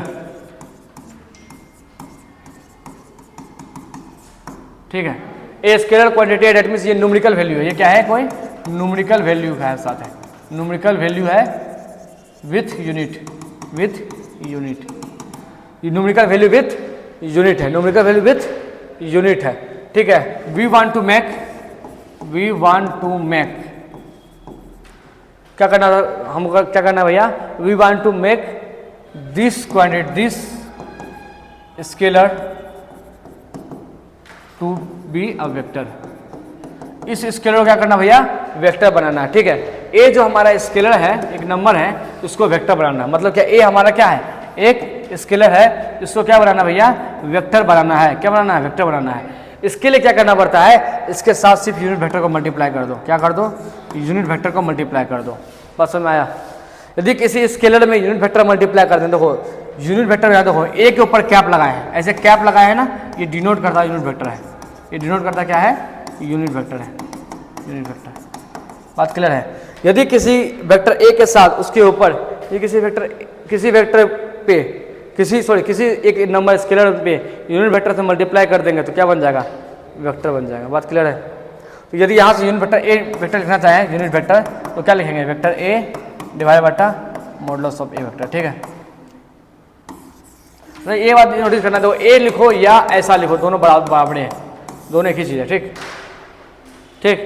ठीक है। ए स्केलर क्वांटिटी है, डेट मीन्स ये न्यूमेरिकल वैल्यू है, ये क्या है, कोई न्यूमेरिकल वैल्यू है साथ है, न्यूमेरिकल वैल्यू है विथ यूनिट, ये न्यूमेरिकल वैल्यू विथ यूनिट है, न्यूमेरिकल वैल्यू विथ यूनिट है, ठीक है। वी वांट टू मेक क्या करना, हमको क्या करना भैया, we want to make this quantity, this scalar to be a vector, इस स्केलर को क्या करना भैया, वेक्टर बनाना है, ठीक है। ए जो हमारा स्केलर है, एक नंबर है, उसको वेक्टर बनाना है, मतलब क्या ए हमारा क्या है, एक स्केलर है, इसको क्या बनाना भैया, वेक्टर बनाना है, क्या बनाना है, वेक्टर बनाना है। इसके लिए क्या करना पड़ता है, इसके साथ सिर्फ यूनिट वेक्टर को मल्टीप्लाई कर दो, क्या कर दो, यूनिट वेक्टर को मल्टीप्लाई कर दो, बस समझ में आया। यदि किसी स्केलर में यूनिट वेक्टर मल्टीप्लाई कर दें, देखो यूनिट वेक्टर याद देखो, ए के ऊपर कैप लगाए हैं, ऐसे कैप लगाए हैं ना, ये डिनोट करता है यूनिट वेक्टर है, ये डिनोट करता क्या है, यूनिट वेक्टर है, यूनिट वेक्टर, बात क्लियर है। यदि किसी वेक्टर ए के साथ उसके ऊपर ये किसी वेक्टर पे किसी एक नंबर स्केलर पे यूनिट वेक्टर से मल्टीप्लाई कर देंगे तो क्या बन जाएगा, वेक्टर बन जाएगा, बात क्लियर है। तो यदि यहाँ से यूनिट वेक्टर ए वेक्टर लिखना चाहें, यूनिट वेक्टर, तो क्या लिखेंगे, वेक्टर ए डिवाइड बटा मॉडुलस ऑफ ए वेक्टर, ठीक है। तो ये बात नोटिस करना, दो ए लिखो या ऐसा लिखो, दोनों बराबर हैं, दोनों एक ही चीज़ है, ठीक ठीक।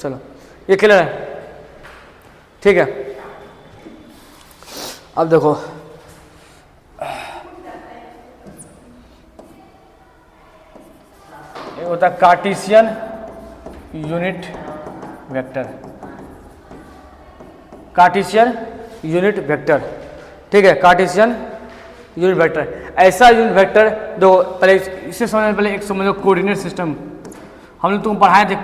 चलो ये क्लियर है, ठीक है। अब देखो ये होता है Cartesian unit vector, Cartesian unit vector, ठीक है, कार्टेशियन यूनिट वेक्टर। ऐसा यूनिट वेक्टर दो, पहले इससे समझने पहले एक समझो कोऑर्डिनेट सिस्टम, हम लोग तुम पढ़ाए थे,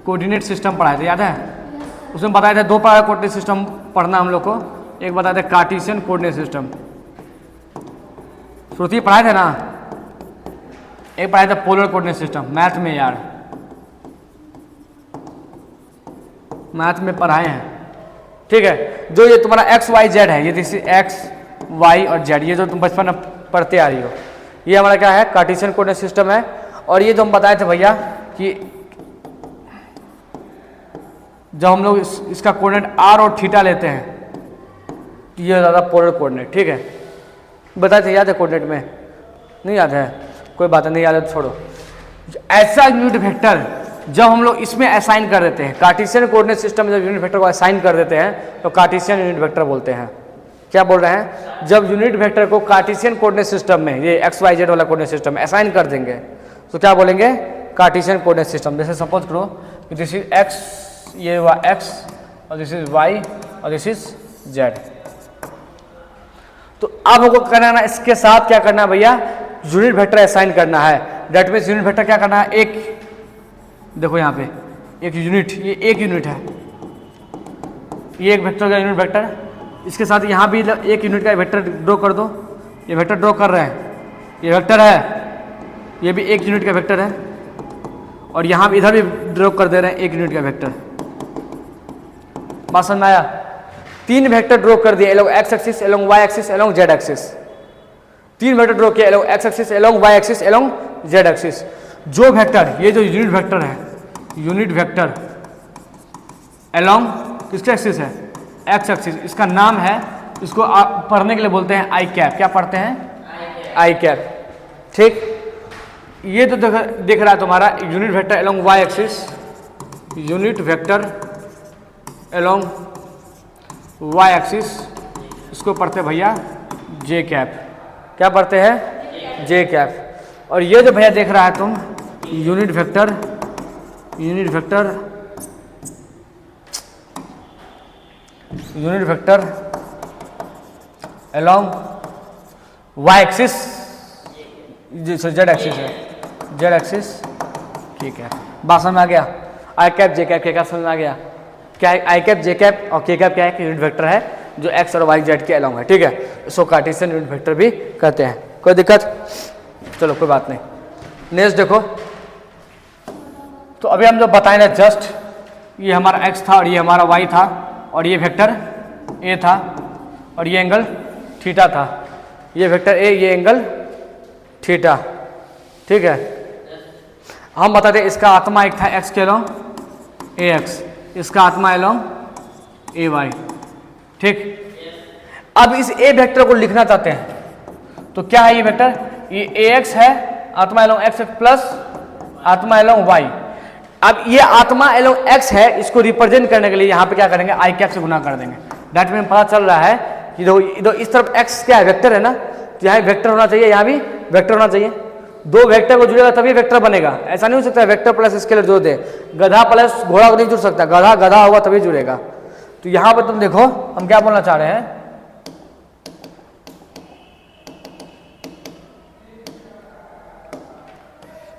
कोऑर्डिनेट सिस्टम पढ़ाए थे, याद है, उसमें बताए थे दो प्रकार का कोऑर्डिनेट सिस्टम पढ़ना हम लोग को, एक बताए थे कार्टेशियन कोऑर्डिनेट सिस्टम, श्रुति पढ़ाए थे ना, एक पढ़ाए थे पोलर कोऑर्डिनेट सिस्टम, मैथ में यार, मैथ में पढ़ाए हैं, ठीक है। जो ये तुम्हारा एक्स वाई जेड है, ये जैसे एक्स वाई और जेड, ये जो तुम बचपन में पढ़ते आ रही हो, ये हमारा क्या है, कार्टेशियन कोऑर्डिनेट सिस्टम है। और ये जो हम बताए थे भैया कि जब हम लोग इसका कोऑर्डिनेट आर और थीटा लेते हैं तो ये ज़्यादा पोलर कोऑर्डिनेट, ठीक है, बताए थे, याद है, कोऑर्डिनेट में नहीं याद है, कोई बात नहीं याद है, छोड़ो। ऐसा यूनिट वेक्टर जब हम लोग इसमें असाइन कर देते हैं, कार्टेशियन कोऑर्डिनेट सिस्टम में जब यूनिट वेक्टर को असाइन कर देते हैं तो कार्टेशियन यूनिट वेक्टर बोलते हैं। क्या बोल रहे हैं, जब यूनिट वेक्टर को कार्टेशियन कोऑर्डिनेट सिस्टम में, ये एक्स वाई जेड वाला कोऑर्डिनेट सिस्टम में असाइन कर देंगे तो क्या बोलेंगे, कार्टेशियन कोऑर्डिनेट सिस्टम। जैसे सपोज करो कि दिस इज एक्स, ये हुआ एक्स, और दिस इज वाई, और दिस इज जेड। तो अब हमको करना है, इसके साथ क्या करना है भैया, यूनिट वेक्टर असाइन करना है। दैट मीन्स यूनिट वेक्टर क्या करना है, एक देखो यहाँ पे एक यूनिट, ये एक यूनिट है, ये एक वेक्टर का यूनिट वेक्टर, इसके साथ यहाँ भी एक यूनिट का वेक्टर ड्रॉ कर दो, ये वेक्टर ड्रॉ कर रहे हैं, ये वेक्टर है, ये भी एक यूनिट का वेक्टर है, और यहाँ भी इधर भी ड्रॉ कर दे रहे हैं एक यूनिट का वेक्टर, बात समझ में आया। 3 वेक्टर ड्रॉ कर दिए along x axis, along y axis, along z axis, 3 vector draw किया along x axis, along y axis, along z axis. जो वेक्टर, ये जो यूनिट वेक्टर है, यूनिट वेक्टर एलोंग किसके एक्सिस है, एक्स एक्सिस, इसका नाम है, इसको पढ़ने के लिए बोलते हैं आई कैप, क्या पढ़ते हैं, आई कैप, ठीक। ये तो दिख रहा है तुम्हारा unit vector along y axis, unit vector along y axis, इसको पढ़ते हैं भैया जे कैप, क्या पढ़ते हैं, जे कैप। और ये जो भैया देख रहा है तुम unit vector along y axis, z axis है, जेड एक्सिस, ठीक है, बात समझ में आ गया। आई कैप जे कैप क्या समझ में आ गया, क्या है, आई कैप जे कैप और के कैप क्या है, यूनिट वेक्टर है जो एक्स और वाई जेड के अलोंग है, ठीक है। इसको कार्टेशियन यूनिट वेक्टर भी कहते हैं। कोई दिक्कत? चलो कोई बात नहीं। नेक्स्ट देखो, तो अभी हम जो बताए ना जस्ट, ये हमारा एक्स था और ये हमारा वाई था और ये वेक्टर ए था और ये एंगल थीटा था, ये वेक्टर ए, ये एंगल थीटा, ठीक है। हम बताते इसका आत्मा एक था एक्स के अलोंग ए एक्स, इसका आत्मा अलोंग ए वाई, ठीक। अब इस ए वेक्टर को लिखना चाहते हैं तो क्या है ये वेक्टर, ये ए एक्स है, आत्मा अलोंग एक्स प्लस आत्मा अलोंग वाई। अब ये आत्मा अलोंग एक्स है, इसको रिप्रेजेंट करने के लिए यहाँ पे क्या करेंगे, आई कैप से गुना कर देंगे। दैट मीन पता चल रहा है कि देखो इस तरफ एक्स क्या है, वेक्टर है ना, तो यहाँ वेक्टर होना चाहिए, यहाँ भी वेक्टर होना चाहिए। दो वेक्टर को जुड़ेगा तभी वेक्टर बनेगा, ऐसा नहीं हो सकता वेक्टर प्लस स्केलर जोड़ दे। गधा प्लस घोड़ा को नहीं जुड़ सकता, गधा गधा होगा तभी जुड़ेगा। तो यहाँ पर तुम देखो हम क्या बोलना चाह रहे हैं,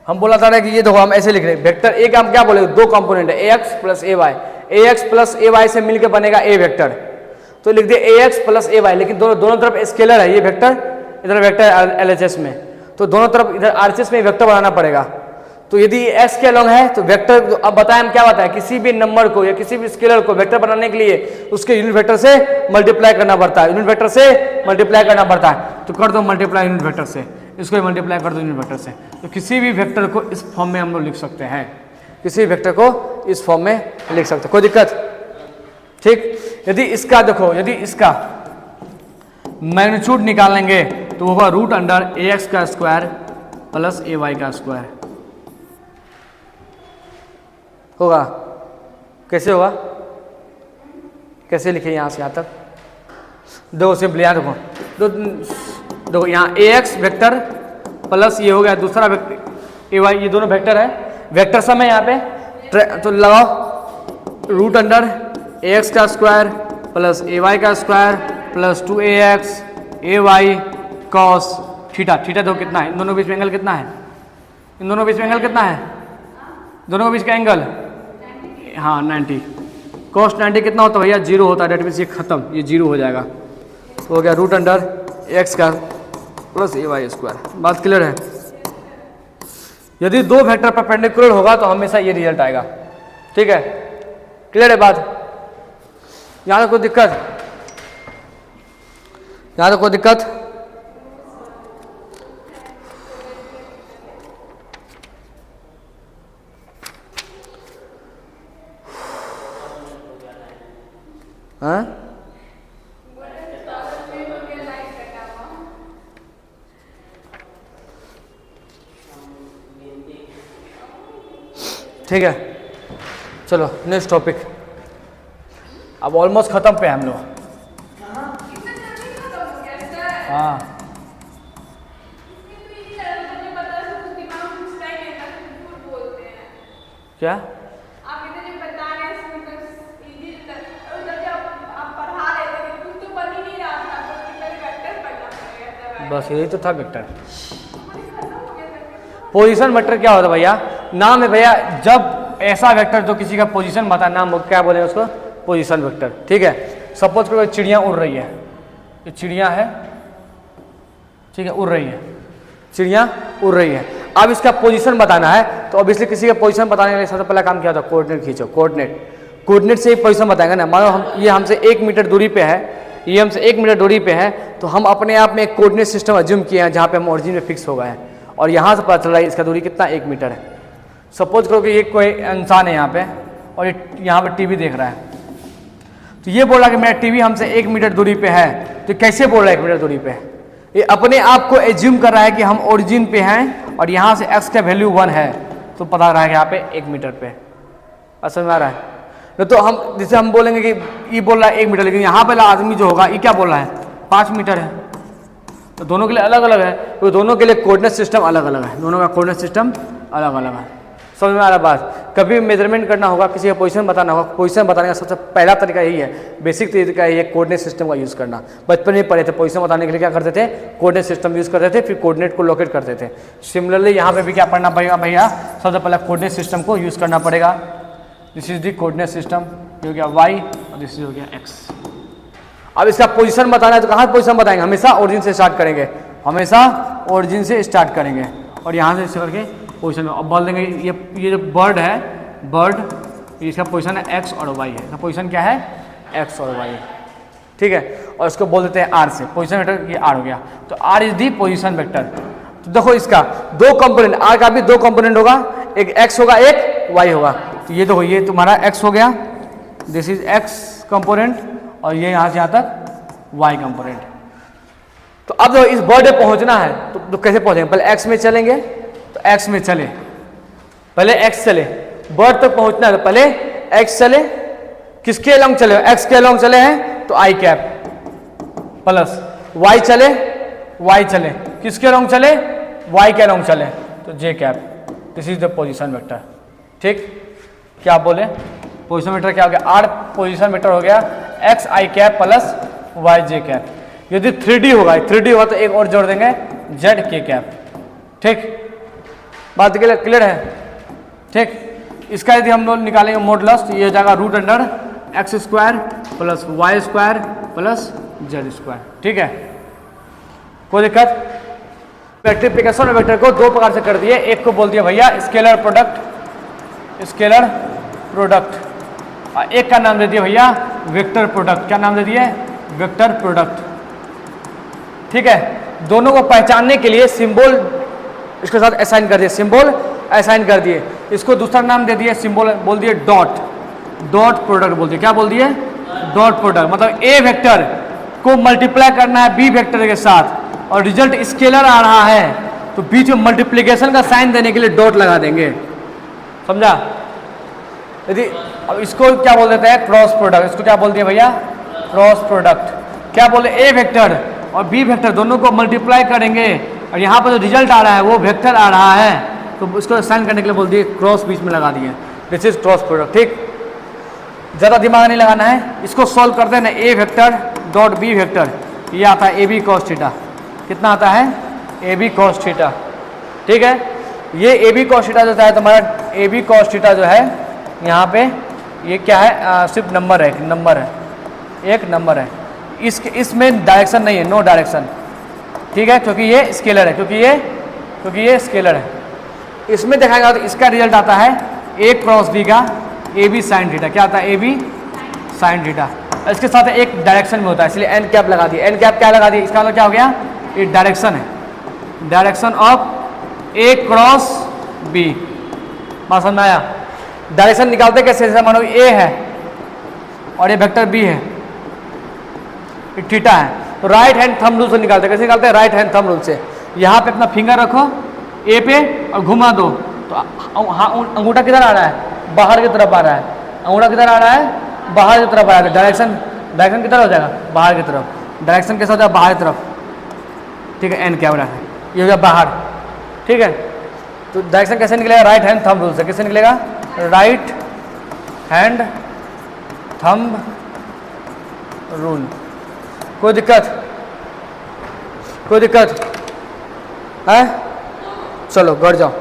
हम बोलना चाह रहे हैं कि ये देखो हम ऐसे लिख रहे हैं वेक्टर ए का हम क्या बोले, दो कंपोनेंट है ए एक्स प्लस ए वाई, ए एक्स प्लस ए वाई से मिलकर बनेगा ए वेक्टर, तो लिख दिए ए एक्स प्लस ए वाई। लेकिन दोनों तरफ स्केलर है, ये वेक्टर इधर वेक्टर एलएचएस में, तो दोनों तरफ इधर आरएचएस में वेक्टर बनाना पड़ेगा। तो यदि एक्स के अलोंग है तो वेक्टर, अब बताएं हम क्या बताएं, किसी भी नंबर को या किसी भी स्केलर को वेक्टर बनाने के लिए उसके यूनिट वेक्टर से मल्टीप्लाई करना पड़ता है, यूनिट वेक्टर से मल्टीप्लाई करना पड़ता है। तो कर दो मल्टीप्लाई यूनिट वेक्टर से, इसको मल्टीप्लाई कर दो यूनिट वेक्टर से। तो किसी भी वेक्टर को इस फॉर्म में हम लोग लिख सकते हैं, किसी भी वेक्टर को इस फॉर्म में लिख सकते हैं, कोई दिक्कत? ठीक। यदि इसका देखो, यदि इसका मैग्नीट्यूड निकाल लेंगे तो होगा रूट अंडर ए एक्स का स्क्वायर प्लस ए वाई का स्क्वायर होगा। कैसे होगा, कैसे लिखे यहाँ से यहाँ तक, दो सिंपल यहाँ देखो यहाँ ए एक्स वेक्टर प्लस ये हो गया दूसरा वेक्टर ए वाई, ये दोनों वेक्टर है, वेक्टर सम है यहाँ पे, तो लगाओ रूट अंडर ए एक्स का स्क्वायर प्लस ए वाई का स्क्वायर प्लस 2ax ए वाई कॉस थीटा। थीटा देखो कितना है, इन दोनों के बीच में एंगल कितना है, इन दोनों के बीच में एंगल कितना है, दोनों के बीच का एंगल हाँ 90। कॉस 90 कितना होता है भैया, 0 होता है, डेट मीन्स ये खत्म, ये 0 हो जाएगा। तो हो गया रूट अंडर एक्स का प्लस ए वाई स्क्वायर। बात क्लियर है? यदि दो वेक्टर परपेंडिकुलर होगा तो हमेशा ये रिजल्ट आएगा, ठीक है? क्लियर है बात? यहाँ तो कोई दिक्कत, यहाँ तो कोई दिक्कत? हाँ ठीक है, चलो नेक्स्ट टॉपिक। अब ऑलमोस्ट खत्म पे हम लोग। हाँ क्या आप इतने बता रहे हैं, आप पढ़ा रहे थे, कुछ तो बन ही नहीं रहा था, वेक्टर पढ़ना पड़ेगा। बस यही तो था वेक्टर। पोजीशन वेक्टर क्या होता है भैया? नाम है भैया जब ऐसा वेक्टर जो किसी का पोजीशन बता, नाम क्या बोले उसको, पोजीशन वेक्टर, ठीक है? सपोज करो चिड़िया उड़ रही है, ये चिड़िया है, ठीक है, उड़ रही है, चिड़िया उड़ रही है। अब इसका पोजीशन बताना है तो ऑब्वियसली किसी का पोजीशन बताने के लिए सबसे पहला काम क्या होता है, कोऑर्डिनेट खींचो। कोऑर्डिनेट से ही पोजीशन बताएंगे ना। मानो हम ये हमसे 1 मीटर दूरी पे है, ये हमसे 1 मीटर दूरी पे है, तो हम अपने आप में एक कोऑर्डिनेट सिस्टम अज्यूम किए हैं जहाँ पे हम ओरिजिन में फिक्स हो गए हैं, और यहाँ से पता चल रहा है इसका दूरी कितना, 1 मीटर है। सपोज करो कि ये कोई इंसान है यहाँ पे और ये यहाँ पे टीवी देख रहा है, तो ये बोल रहा है कि मेरा टीवी हमसे 1 मीटर दूरी पे है। तो कैसे बोल रहा है 1 मीटर दूरी पे है? ये अपने आप को एज्यूम कर रहा है कि हम ओरिजिन पे हैं और यहाँ से x का वैल्यू 1 है, तो पता रहा है कि यहाँ पे 1 मीटर पे। समझ में आ रहा है? नहीं तो हम जैसे हम बोलेंगे कि ये बोल रहा है 1 मीटर, लेकिन यहाँ पहला आदमी जो होगा ये क्या बोल रहा है, 5 मीटर है। तो दोनों के लिए अलग अलग है, तो दोनों के लिए कोऑर्डिनेट सिस्टम अलग अलग है, दोनों का कोऑर्डिनेट सिस्टम अलग अलग है। समझ में आ रहा बात? कभी मेजरमेंट करना होगा, किसी का पोजीशन बताना होगा, पोजीशन बताने का सबसे पहला तरीका यही है, बेसिक तरीका यही है, कोऑर्डिनेट सिस्टम का यूज़ करना। बचपन में पढ़े थे, पोजीशन बताने के लिए क्या करते थे, कोऑर्डिनेट सिस्टम यूज़ करते थे, फिर कोऑर्डिनेट को लोकेट करते थे। सिमिलरली यहाँ पे भी क्या पढ़ना पड़ेगा भैया, सबसे पहले कोऑर्डिनेट सिस्टम को यूज़ करना पड़ेगा। This is the coordinate system. ये हो गया y और दिस हो गया x। अब इसका पोजीशन बताना है तो कहाँ पोजीशन बताएंगे, हमेशा ओरिजिन से स्टार्ट करेंगे, हमेशा ओरिजिन से स्टार्ट करेंगे और यहाँ से करके पोजीशन में अब बोल देंगे ये जो बर्ड है, बर्ड इसका पोजीशन है x और y है, इसका पोजीशन क्या है x और y, ठीक है। और इसको बोल देते हैं r से, पोजीशन वेक्टर ये r हो गया, तो r is the position vector. तो देखो इसका दो कंपोनेंट, r का भी दो कंपोनेंट होगा, एक x होगा एक y होगा। तो ये देखो ये तुम्हारा x हो गया, दिस इज x कंपोनेंट और ये यहाँ से यहाँ तक y कंपोनेंट। तो अब जो इस बर्ड पे पहुँचना है तो कैसे पहुँचेंगे, पहले x में चलेंगे, तो x में चले, पहले x चले, बर्ड तक पहुँचना है तो पहले x चले, किसके अलोंग चले, x के अलोंग चले हैं तो i कैप प्लस y चले, y चले, किसके अलोंग चले y के अलोंग चले तो j cap, this is the position vector, ठीक। क्या बोले पोजीशन वेक्टर क्या हो गया, r पोजीशन वेक्टर हो गया x i cap plus y j cap. यदि 3D होगा, 3D होगा तो एक और जोड़ देंगे z k कैप, ठीक। बात क्लियर है, ठीक। इसका यदि हम लोग निकालेंगे मॉडुलस तो ये हो जाएगा root under x square plus y square plus z square, ठीक है। कोई दिक्कत, मल्टीप्लिकेशन और वेक्टर को दो प्रकार से कर दिए, एक को बोल दिया भैया स्केलर प्रोडक्ट, स्केलर प्रोडक्ट, और एक का नाम दे दिया भैया वेक्टर प्रोडक्ट। क्या नाम दे दिए, वेक्टर प्रोडक्ट, ठीक है। दोनों को पहचानने के लिए सिंबल इसके साथ असाइन कर दिए, सिंबल असाइन कर दिए। इसको दूसरा नाम दे दिए, सिंबल बोल दिए डॉट, डॉट प्रोडक्ट बोल दिए। क्या बोल दिए, डॉट प्रोडक्ट, मतलब ए वेक्टर को मल्टीप्लाई करना है बी वेक्टर के साथ और रिजल्ट स्केलर आ रहा है तो बीच में मल्टीप्लिकेशन का साइन देने के लिए डॉट लगा देंगे, समझा। यदि अब इसको क्या बोल देते हैं क्रॉस प्रोडक्ट, इसको क्या बोल दिया भैया क्रॉस प्रोडक्ट। क्या बोले, ए वेक्टर और बी वेक्टर दोनों को मल्टीप्लाई करेंगे और यहाँ पर जो रिजल्ट आ रहा है वो वेक्टर आ रहा है तो उसको साइन करने के लिए बोल दिए क्रॉस, बीच में लगा दिए, दिस इज क्रॉस प्रोडक्ट, ठीक। ज़्यादा दिमाग नहीं लगाना है, इसको सॉल्व करते हैं ना, ए वेक्टर डॉट बी वेक्टर, ये आता है ए बी कॉस थीटा, कितना आता है ए बी कॉस थीटा, ठीक है। ये ए बी कॉस थीटा जो है तुम्हारा ए बी कॉस थीटा जो है यहाँ पे ये क्या है, सिर्फ नंबर है, नंबर है, एक नंबर है, इसमें डायरेक्शन नहीं है, नो डायरेक्शन, ठीक है, क्योंकि ये स्केलर है, क्योंकि ये स्केलर है। इसमें दिखाएगा तो इसका रिजल्ट आता है ए क्रॉस बी का ए बी साइन थीटा, क्या आता है ए बी साइन थीटा। इसके साथ एक डायरेक्शन में होता है, इसलिए एन कैप लगा दिया, एन कैप क्या लगा दिया, इसका मतलब क्या हो गया, ये डायरेक्शन है, direction of a cross b. बात समझ में आया। डायरेक्शन निकालते कैसे, जैसे मानो ए है और ये वेक्टर बी है, थीटा है, तो राइट हैंड थंब रूल से निकालते, कैसे निकालते हैं, राइट हैंड थंब रूल से। यहाँ पे अपना फिंगर रखो ए पे और घुमा दो तो हाँ अंगूठा किधर आ रहा है, बाहर की तरफ आ रहा है, अंगूठा किधर आ रहा है, बाहर की तरफ आ रहा है। डायरेक्शन किधर हो जाएगा, बाहर की तरफ, डायरेक्शन कैसा हो जाएगा, बाहर की तरफ, ठीक है। एन कैमरा है, ये हो गया बाहर, ठीक है। तो डायरेक्शन कैसे निकलेगा, राइट हैंड थंब रूल से। कैसे निकलेगा, राइट हैंड थंब रूल। कोई दिक्कत, कोई दिक्कत है, चलो घर जाओ।